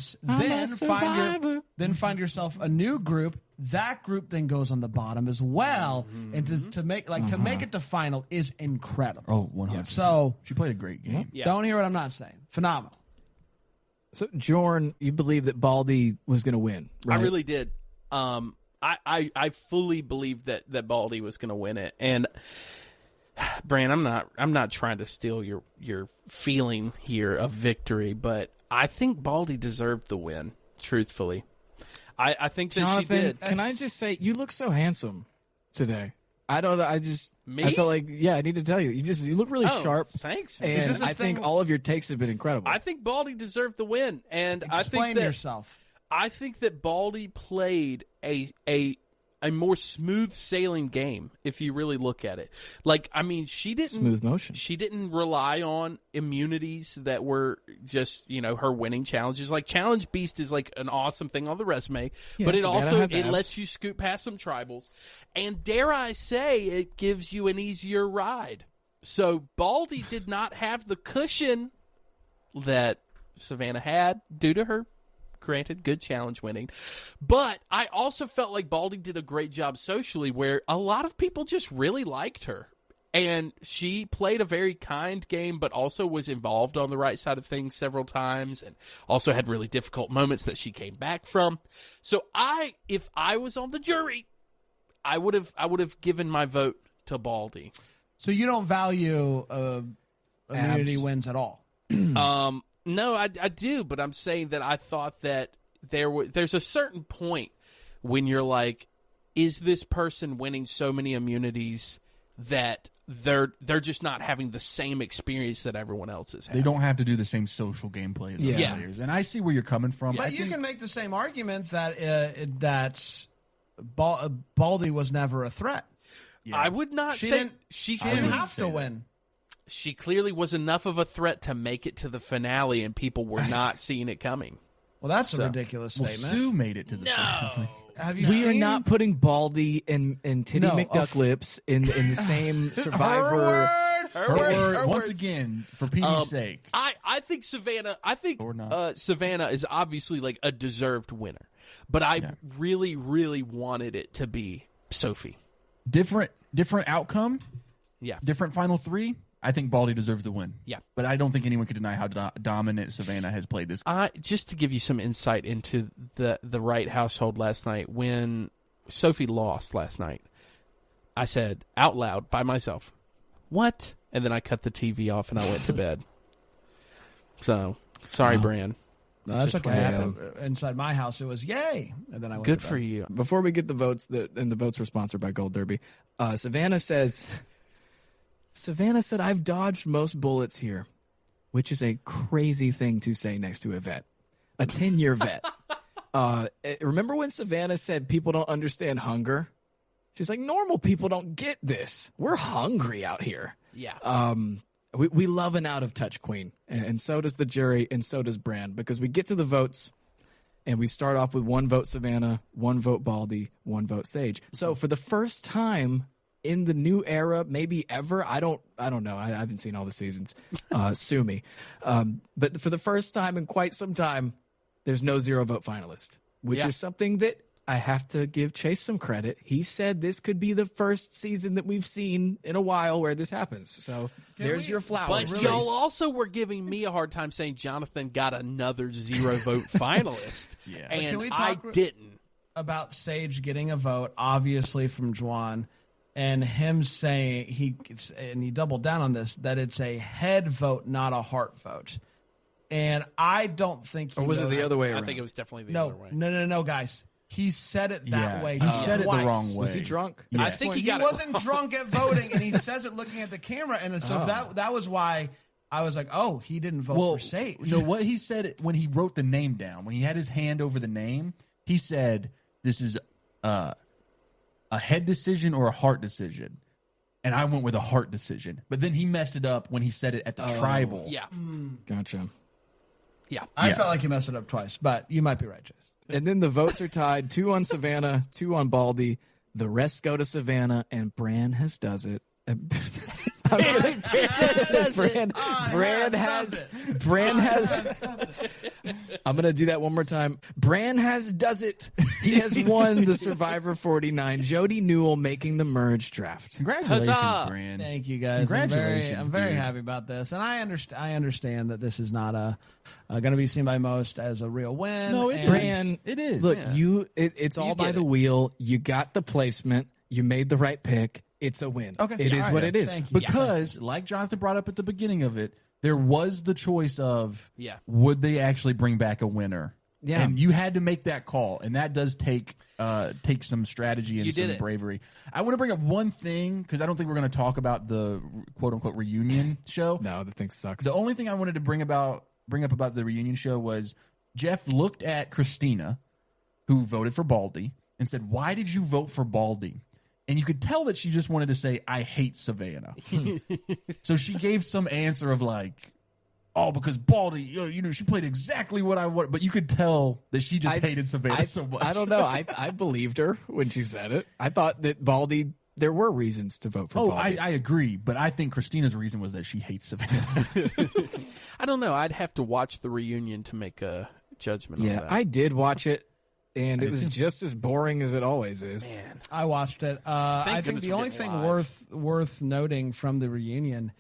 find yourself a new group. That group then goes on the bottom as well, and to make it to final is incredible. Oh, 100%. So she played a great game. Yeah. Don't hear what I'm not saying. Phenomenal. So, Jorn, you believe that Baldy was going to win, right? I really did. I fully believed that Baldy was going to win it. And Bran, I'm not trying to steal your feeling here of victory, but I think Baldy deserved the win. Truthfully, I think that Jonathan, she did. Can I just say, you look so handsome today. Me? I feel like, I need to tell you, you look really sharp. Thanks. And I think all of your takes have been incredible. I think Baldy deserved the win, and Explain yourself. I think that Baldy played a more smooth sailing game, if you really look at it. Like, I mean, she didn't smooth motion. She didn't rely on immunities that were just, her winning challenges. Like, Challenge Beast is like an awesome thing on the resume, but it also lets you scoot past some tribals, and dare I say, it gives you an easier ride. So Baldy did not have the cushion that Savannah had due to her, granted, good challenge winning. But I also felt like Baldy did a great job socially, where a lot of people just really liked her. And she played a very kind game, but also was involved on the right side of things several times, and also had really difficult moments that she came back from. So if I was on the jury, I would have given my vote to Baldy. So you don't value immunity wins at all? No, I do, but I'm saying that I thought that there's a certain point when you're like, is this person winning so many immunities that they're just not having the same experience that everyone else is having? They don't have to do the same social gameplay as other players, and I see where you're coming from. But you can make the same argument that Baldy was never a threat. Yeah. I would not say she didn't have to win. She clearly was enough of a threat to make it to the finale, and people were not seeing it coming. Well, that's a ridiculous statement. Sue made it to the finale. We are not putting Baldy and Titty McDucklips in the same Survivor. Her word, once again, for Petey's sake. I think Savannah is obviously like a deserved winner, but I really, really wanted it to be Sophie. Different outcome. Yeah. Different final 3. I think Baldy deserves the win. Yeah. But I don't think anyone could deny how dominant Savannah has played this. Just to give you some insight into the Wright household last night, when Sophie lost last night, I said out loud by myself, "What?" And then I cut the TV off and I went to bed. So, sorry, Bran. No, that's okay. Inside my house, it was yay, and then I went Good to bed. for you. Before we get the votes, and the votes were sponsored by Gold Derby, Savannah said, I've dodged most bullets here, which is a crazy thing to say next to a vet, a 10-year vet. Remember when Savannah said people don't understand hunger? She's like, normal people don't get this. We're hungry out here. Yeah. We love an out-of-touch queen, and so does the jury, and so does Bran, because we get to the votes, and we start off with 1 vote Savannah, 1 vote Baldy, 1 vote Sage. So for the first time in the new era, maybe ever, I don't know. I haven't seen all the seasons. Sue me. But for the first time in quite some time, there's no 0 vote finalist, which is something that I have to give Chase some credit. He said this could be the first season that we've seen in a while where this happens. So there's your flowers. But y'all also were giving me a hard time saying Jonathan got another 0 vote finalist. Yeah. And I didn't. About Sage getting a vote, obviously from Juan, and him saying he doubled down on this, that it's a head vote, not a heart vote. And I don't think he Or was it knows- the other way I around? think it was definitely the other way. No, guys. He said it that Yeah, way. he said it the twice. wrong way. Was he drunk? Yeah. I think He got wasn't it wrong. drunk at voting, and he says it looking at the camera, and so that was why I was like, oh, he didn't vote for Sage. No, what he said when he wrote the name down, when he had his hand over the name, he said, "This is a head decision or a heart decision," and I went with a heart decision. But then he messed it up when he said it at the tribal. Yeah. Gotcha. Yeah. I felt like he messed it up twice, but you might be right, Chase. And then the votes are tied: 2 on Savannah, 2 on Baldy. The rest go to Savannah, and Bran does it. Bran has. I'm gonna do that one more time. Bran does it. He has won the Survivor 49. Jodie Newell making the merge draft. Congratulations, Huzzah! Brand. Thank you, guys. Congratulations, I'm very dude. happy about this, and I understand that this is not going to be seen by most as a real win. No, it and is. Bran, It is. Look, Yeah. it's all by get the it. wheel. You got the placement. You made the right pick. It's a win. Okay. It is All what right. it is. Thank you. Because, like Jonathan brought up at the beginning of it, there was the choice of Yeah. would they actually bring back a winner? Yeah. And you had to make that call, and that does take some strategy and You some did it. bravery. I want to bring up one thing because I don't think we're going to talk about the quote unquote reunion show. No, the thing sucks. The only thing I wanted to bring up about the reunion show was Jeff looked at Christina, who voted for Baldy, and said, "Why did you vote for Baldy?" And you could tell that she just wanted to say, "I hate Savannah." So she gave some answer of like, "Oh, because Baldy, you know, she played exactly what I want." But you could tell that she just hated Savannah so much. I don't know. I believed her when she said it. I thought that Baldy, there were reasons to vote for Oh, Baldy. I agree, but I think Christina's reason was that she hates Savannah. I don't know. I'd have to watch the reunion to make a judgment on yeah, that. I did watch it, and it was just as boring as it always is. Man. I watched it. I think goodness the we're only getting thing live. worth noting from the reunion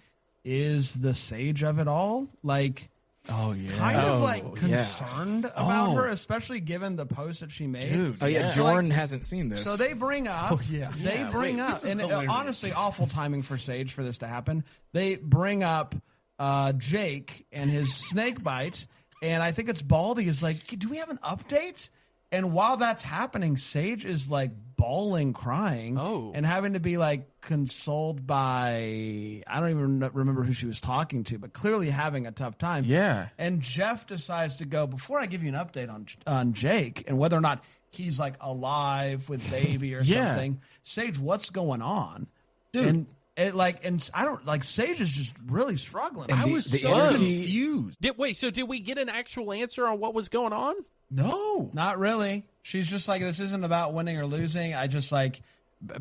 is the Sage of it all. Like, Oh yeah, kind of like yeah. concerned about her, especially given the post that she made. Dude, Oh yeah, yeah. Jordan hasn't seen this. So they bring up, they bring wait, up, this is and hilarious. honestly, awful timing for Sage for this to happen. They bring up Jake and his snake bite, and I think it's Baldy is like, do we have an update? And while that's happening, Sage is like bawling, crying, and having to be like consoled by, I don't even remember who she was talking to, but clearly having a tough time. Yeah. And Jeff decides to go, before I give you an update on Jake and whether or not he's like alive with baby or Yeah. something, Sage, what's going on? Dude. And it like, and I don't like, Sage is just really struggling. And I was the so energy- confused. Did we get an actual answer on what was going on? No, Not really. She's just like, this isn't about winning or losing. I just like,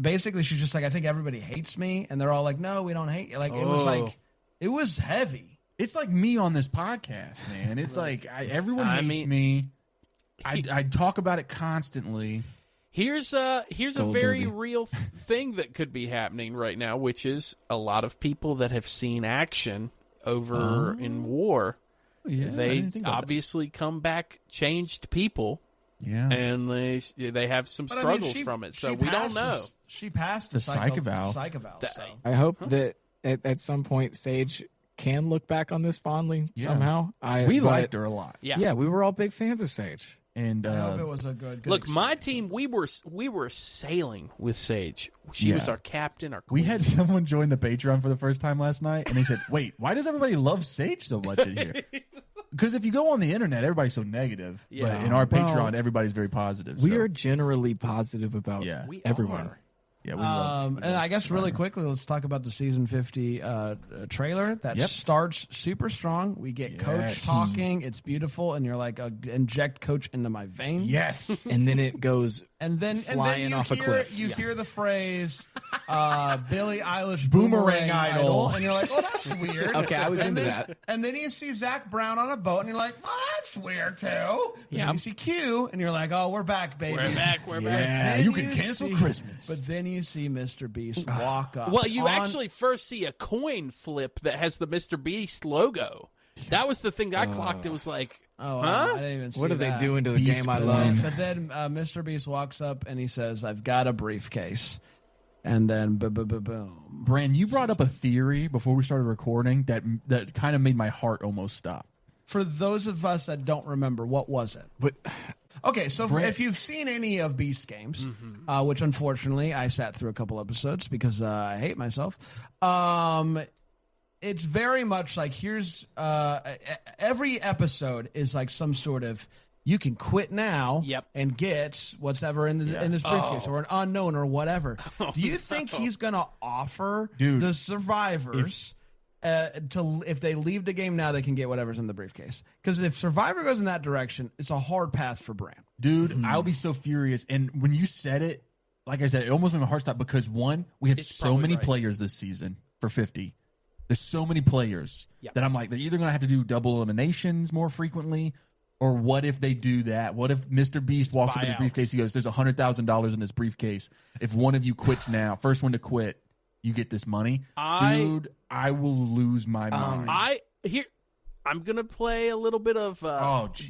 basically, she's just like, I think everybody hates me. And they're all like, no, we don't hate you. Like, it was like, it was heavy. it's like me on this podcast, man. It's like everyone hates me. I talk about it constantly. Here's a Gold very Derby. real thing that could be happening right now, which is a lot of people that have seen action over in war. Yeah, I They didn't think about that. obviously come back changed people, Yeah, and they have some But I mean, struggles she- from it. she So we don't passed know. She passed the psych eval. Psych eval, so. I hope that at some point Sage can look back on this fondly somehow. we but- liked her a lot. Yeah. we were all big fans of Sage. And I hope it was a good Look, my experience. team, we were sailing with Sage. She was Yeah. our captain, our we queen. had someone join the Patreon for the first time last night, and they said, "Wait, why does everybody love Sage so much in here?" Because if you go on the internet, everybody's so negative. Yeah. But in our Well, Patreon, everybody's very positive. We so, are generally positive about Yeah. We everyone. are. yeah, we love. And I guess really quickly, let's talk about the season 50 trailer that Yep. starts super strong. We get Coach Yes. talking. It's beautiful. And you're like, inject Coach into my veins. Yes. And then it goes And then Flying you off a hear, cliff. You hear the phrase Billie Eilish Boomerang Idol. Idol. And you're like, oh, that's weird. Okay, I was And into then- that. And then you see Zach Brown on a boat, and you're like, oh, that's weird, too. And Yeah. then you see Q, and you're like, oh, we're back, baby. We're back. We're back. Yeah, Then you can cancel see- Christmas. But then you see Mr. Beast walk up. Well, you on- actually first see a coin flip that has the Mr. Beast logo. That was the thing I clocked. It was like, Oh, huh? I didn't even see what are they that. doing to the Beast game I coin. love? But then Mr. Beast walks up and he says, I've got a briefcase. And then boom. Bran, you brought up a theory before we started recording that kind of made my heart almost stop. for those of us that don't remember, what was it? But Okay, so if you've seen any of Beast games, which unfortunately I sat through a couple episodes because I hate myself, it's very much like here's every episode is like some sort of you can quit now and get whatever in this briefcase or an unknown or whatever. Do you think he's going to offer the survivors if they leave the game now, they can get whatever's in the briefcase? Because if Survivor goes in that direction, it's a hard path for Bran. Dude, I'll be so furious. And when you said it, like I said, it almost made my heart stop because, one, we have so many players this season for 50. There's so many players that I'm like, they're either going to have to do double eliminations more frequently, or what if they do that? What if Mr. Beast walks up with his briefcase, he goes, there's $100,000 in this briefcase. If one of you quits now, first one to quit, you get this money. Dude, I will lose my mind. I'm going to play a little bit of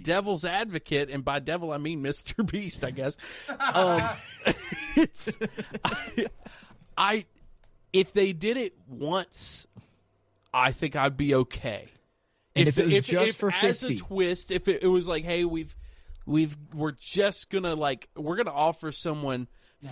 devil's advocate, and by devil I mean Mr. Beast, I guess. If they did it once, I think I'd be okay. And if it was just for 50, as a twist, if it was like, hey, we're just gonna we're gonna offer someone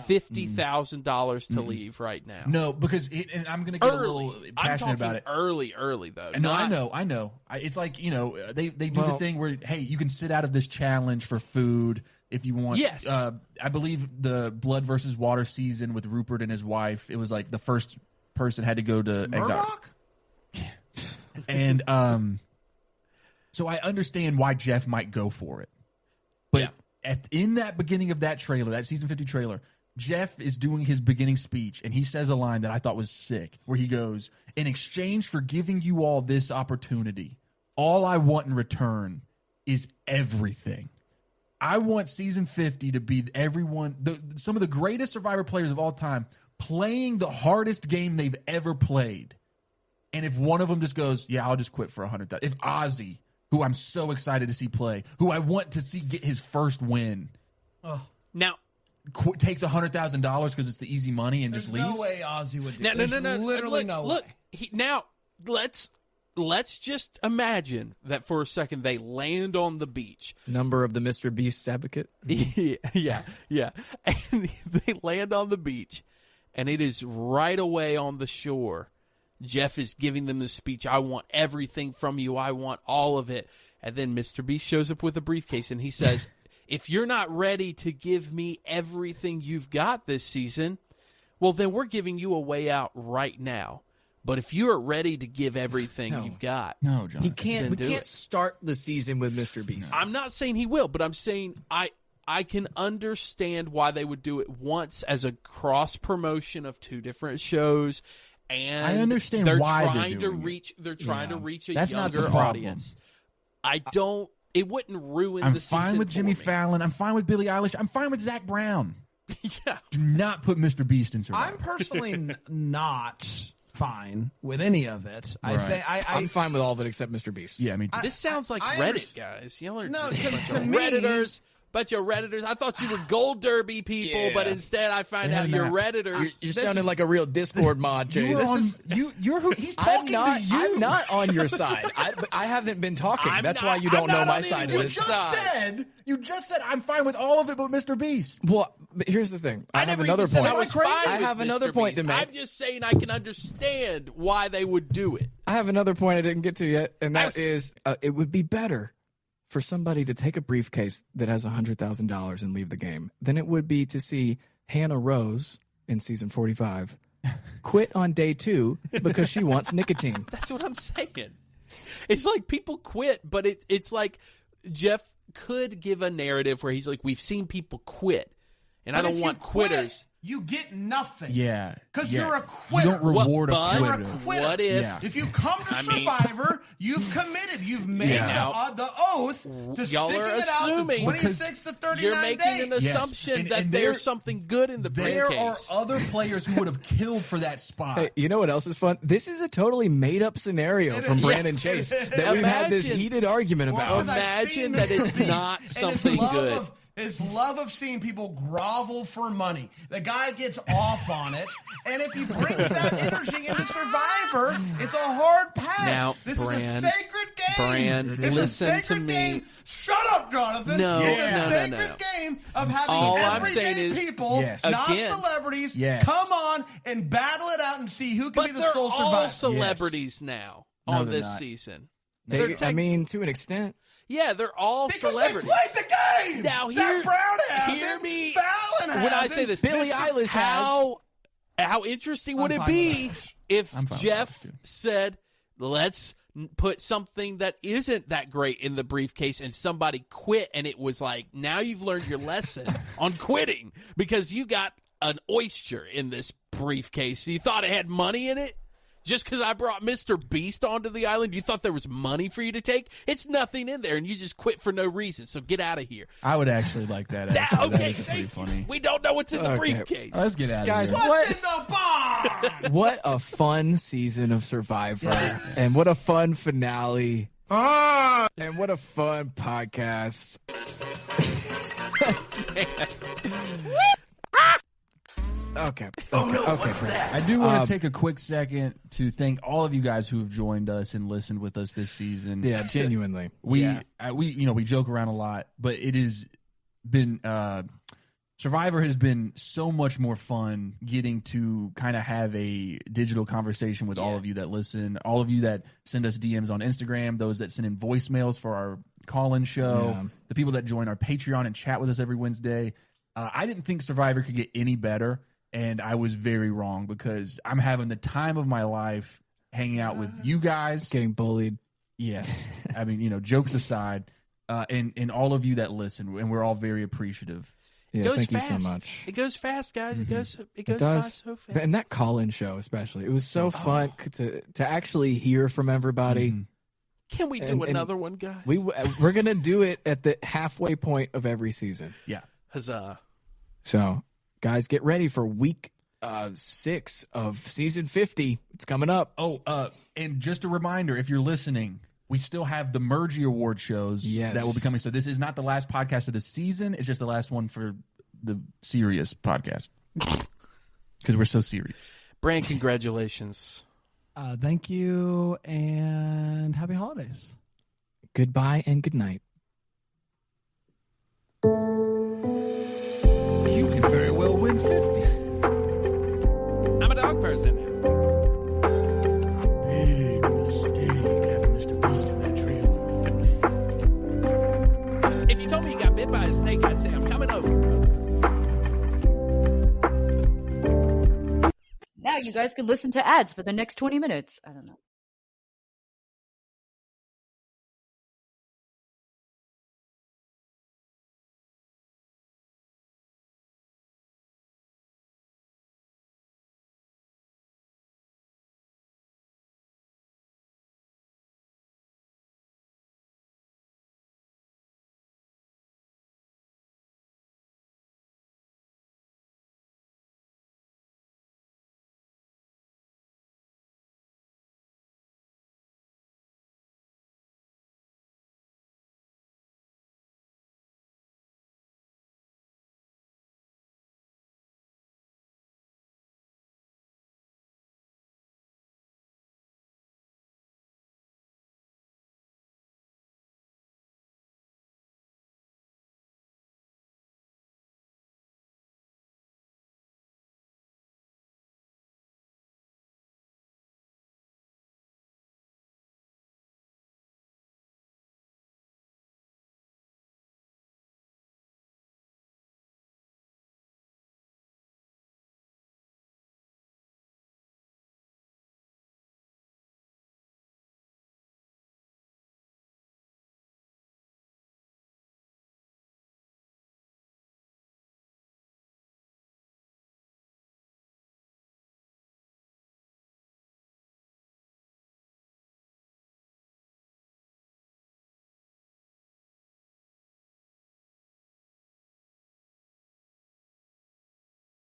$50,000 to leave right now. No, because and I'm gonna get a little passionate about it. Early though. No, I know. It's like they do the thing where hey, you can sit out of this challenge for food if you want. Yes, I believe the Blood versus Water season with Rupert and his wife. It was like the first person had to go to exile. And so I understand why Jeff might go for it, but in that beginning of that trailer, that season 50 trailer, Jeff is doing his beginning speech, and he says a line that I thought was sick, where he goes, "In exchange for giving you all this opportunity, all I want in return is everything." I want season 50 to be some of the greatest Survivor players of all time playing the hardest game they've ever played. And if one of them just goes, yeah, I'll just quit for $100,000. If Ozzy, who I'm so excited to see play, who I want to see get his first win, now takes $100,000 because it's the easy money and just leaves. No way Ozzy would do that. No. Literally no way. Now let's just imagine that for a second they land on the beach. Number of the Mr. Beast advocate. Yeah. And they land on the beach, and it is right away on the shore. Jeff is giving them the speech. I want everything from you. I want all of it. And then Mr. Beast shows up with a briefcase, and he says, if you're not ready to give me everything you've got this season, well, then we're giving you a way out right now. But if you're ready to give everything you've got, no, John, we can't start the season with Mr. Beast. I'm not saying he will, but I'm saying I can understand why they would do it once as a cross promotion of two different shows. And I understand why they're trying to reach a That's younger not the audience. It wouldn't ruin the season. I'm fine with Jimmy Fallon. I'm fine with Billie Eilish. I'm fine with Zach Brown. Yeah. Do not put Mr. Beast in Survivor. I'm personally not fine with any of it. Right. I'm fine with all of it except Mr. Beast. Yeah, I mean, this sounds like Reddit, guys. Y'all are No, just a bunch to of me- Redditors. Bunch of Redditors. I thought you were Gold Derby people, but instead I find out you're Redditors. You're sounding like a real Discord mod, Jay. You're who he's talking to you. I'm not on your side. I haven't been talking. That's why you don't know my side of this. You just said I'm fine with all of it but Mr. Beast. Well, but here's the thing. I have another point. I have another point to make. I'm just saying I can understand why they would do it. I have another point I didn't get to yet, and that is it would be better for somebody to take a briefcase that has $100,000 and leave the game than it would be to see Hannah Rose in season 45 quit on day 2 because she wants nicotine. That's what I'm saying. It's like people quit, but it's like Jeff could give a narrative where he's like, we've seen people quit, and I don't want quitters. You get nothing. Yeah. Because you're a quitter. You don't reward a quitter. You're a quitter. What if? If you come to Survivor, you've committed. You've made the oath to y'all sticking are it out assuming to 26 to 39 you're making an assumption that there's something good in the briefcase. There are other players who would have killed for that spot. Hey, you know what else is fun? This is a totally made-up scenario from Brandon Chase that we've had this heated argument about. Imagine that it's not something good. his love of seeing people grovel for money. The guy gets off on it, and if he brings that energy into Survivor, it's a hard pass. Now, this is a sacred game. Bran, it's listen a sacred to me. game. Shut up, Jonathan. No, it's a no, sacred game of having All I'm saying everyday is- people, not Again. celebrities, Yes. come on and battle it out and see who can But be the they're sole all survivor. celebrities now No, on they're this not. season. I mean, to an extent. Yeah, they're all Because celebrities. they played the game. Now, Zach Brown has hear it. me Fallon when I has say it. this. Billie Eilish how interesting would I'm it fine be with if I'm fine with Jeff that, too. said, let's put something that isn't that great in the briefcase, and somebody quit, and it was like, now you've learned your lesson on quitting because you got an oyster in this briefcase. You thought it had money in it? Just because I brought Mr. Beast onto the island, you thought there was money for you to take? It's nothing in there, and you just quit for no reason. So get out of here. I would actually like that. Actually. That is pretty funny. We don't know what's in the Okay. briefcase. Let's get out of Guys, here. What's in the box? What a fun season of Survivor. And what a fun finale. And what a fun podcast. Okay. I do want to take a quick second to thank all of you guys who have joined us and listened with us this season. Yeah, genuinely. We we joke around a lot, but it has been Survivor has been so much more fun getting to kind of have a digital conversation with all of you that listen, all of you that send us DMs on Instagram, those that send in voicemails for our call-in show, the people that join our Patreon and chat with us every Wednesday. I didn't think Survivor could get any better, and I was very wrong because I'm having the time of my life hanging out with you guys. Getting bullied. Yes. I mean, jokes aside, and all of you that listen, and we're all very appreciative. Yeah, It goes thank fast. you so much. It goes fast, guys. It goes It by does. so fast. And that call-in show especially. It was so fun to actually hear from everybody. Can we do And another one, guys? We're going to do it at the halfway point of every season. Yeah. Huzzah. So, guys, get ready for week 6 of season 50. It's coming up. Oh, and just a reminder, if you're listening, we still have the Mergy Award shows that will be coming. So this is not the last podcast of the season. It's just the last one for the serious podcast because we're so serious. Bran, congratulations. Thank you, and happy holidays. Goodbye and good night. You can very well win 50. I'm a dog person now. Big mistake having Mr. Beast in that trailer. If you told me you got bit by a snake, I'd say I'm coming over. Now you guys could listen to ads for the next 20 minutes. I don't know.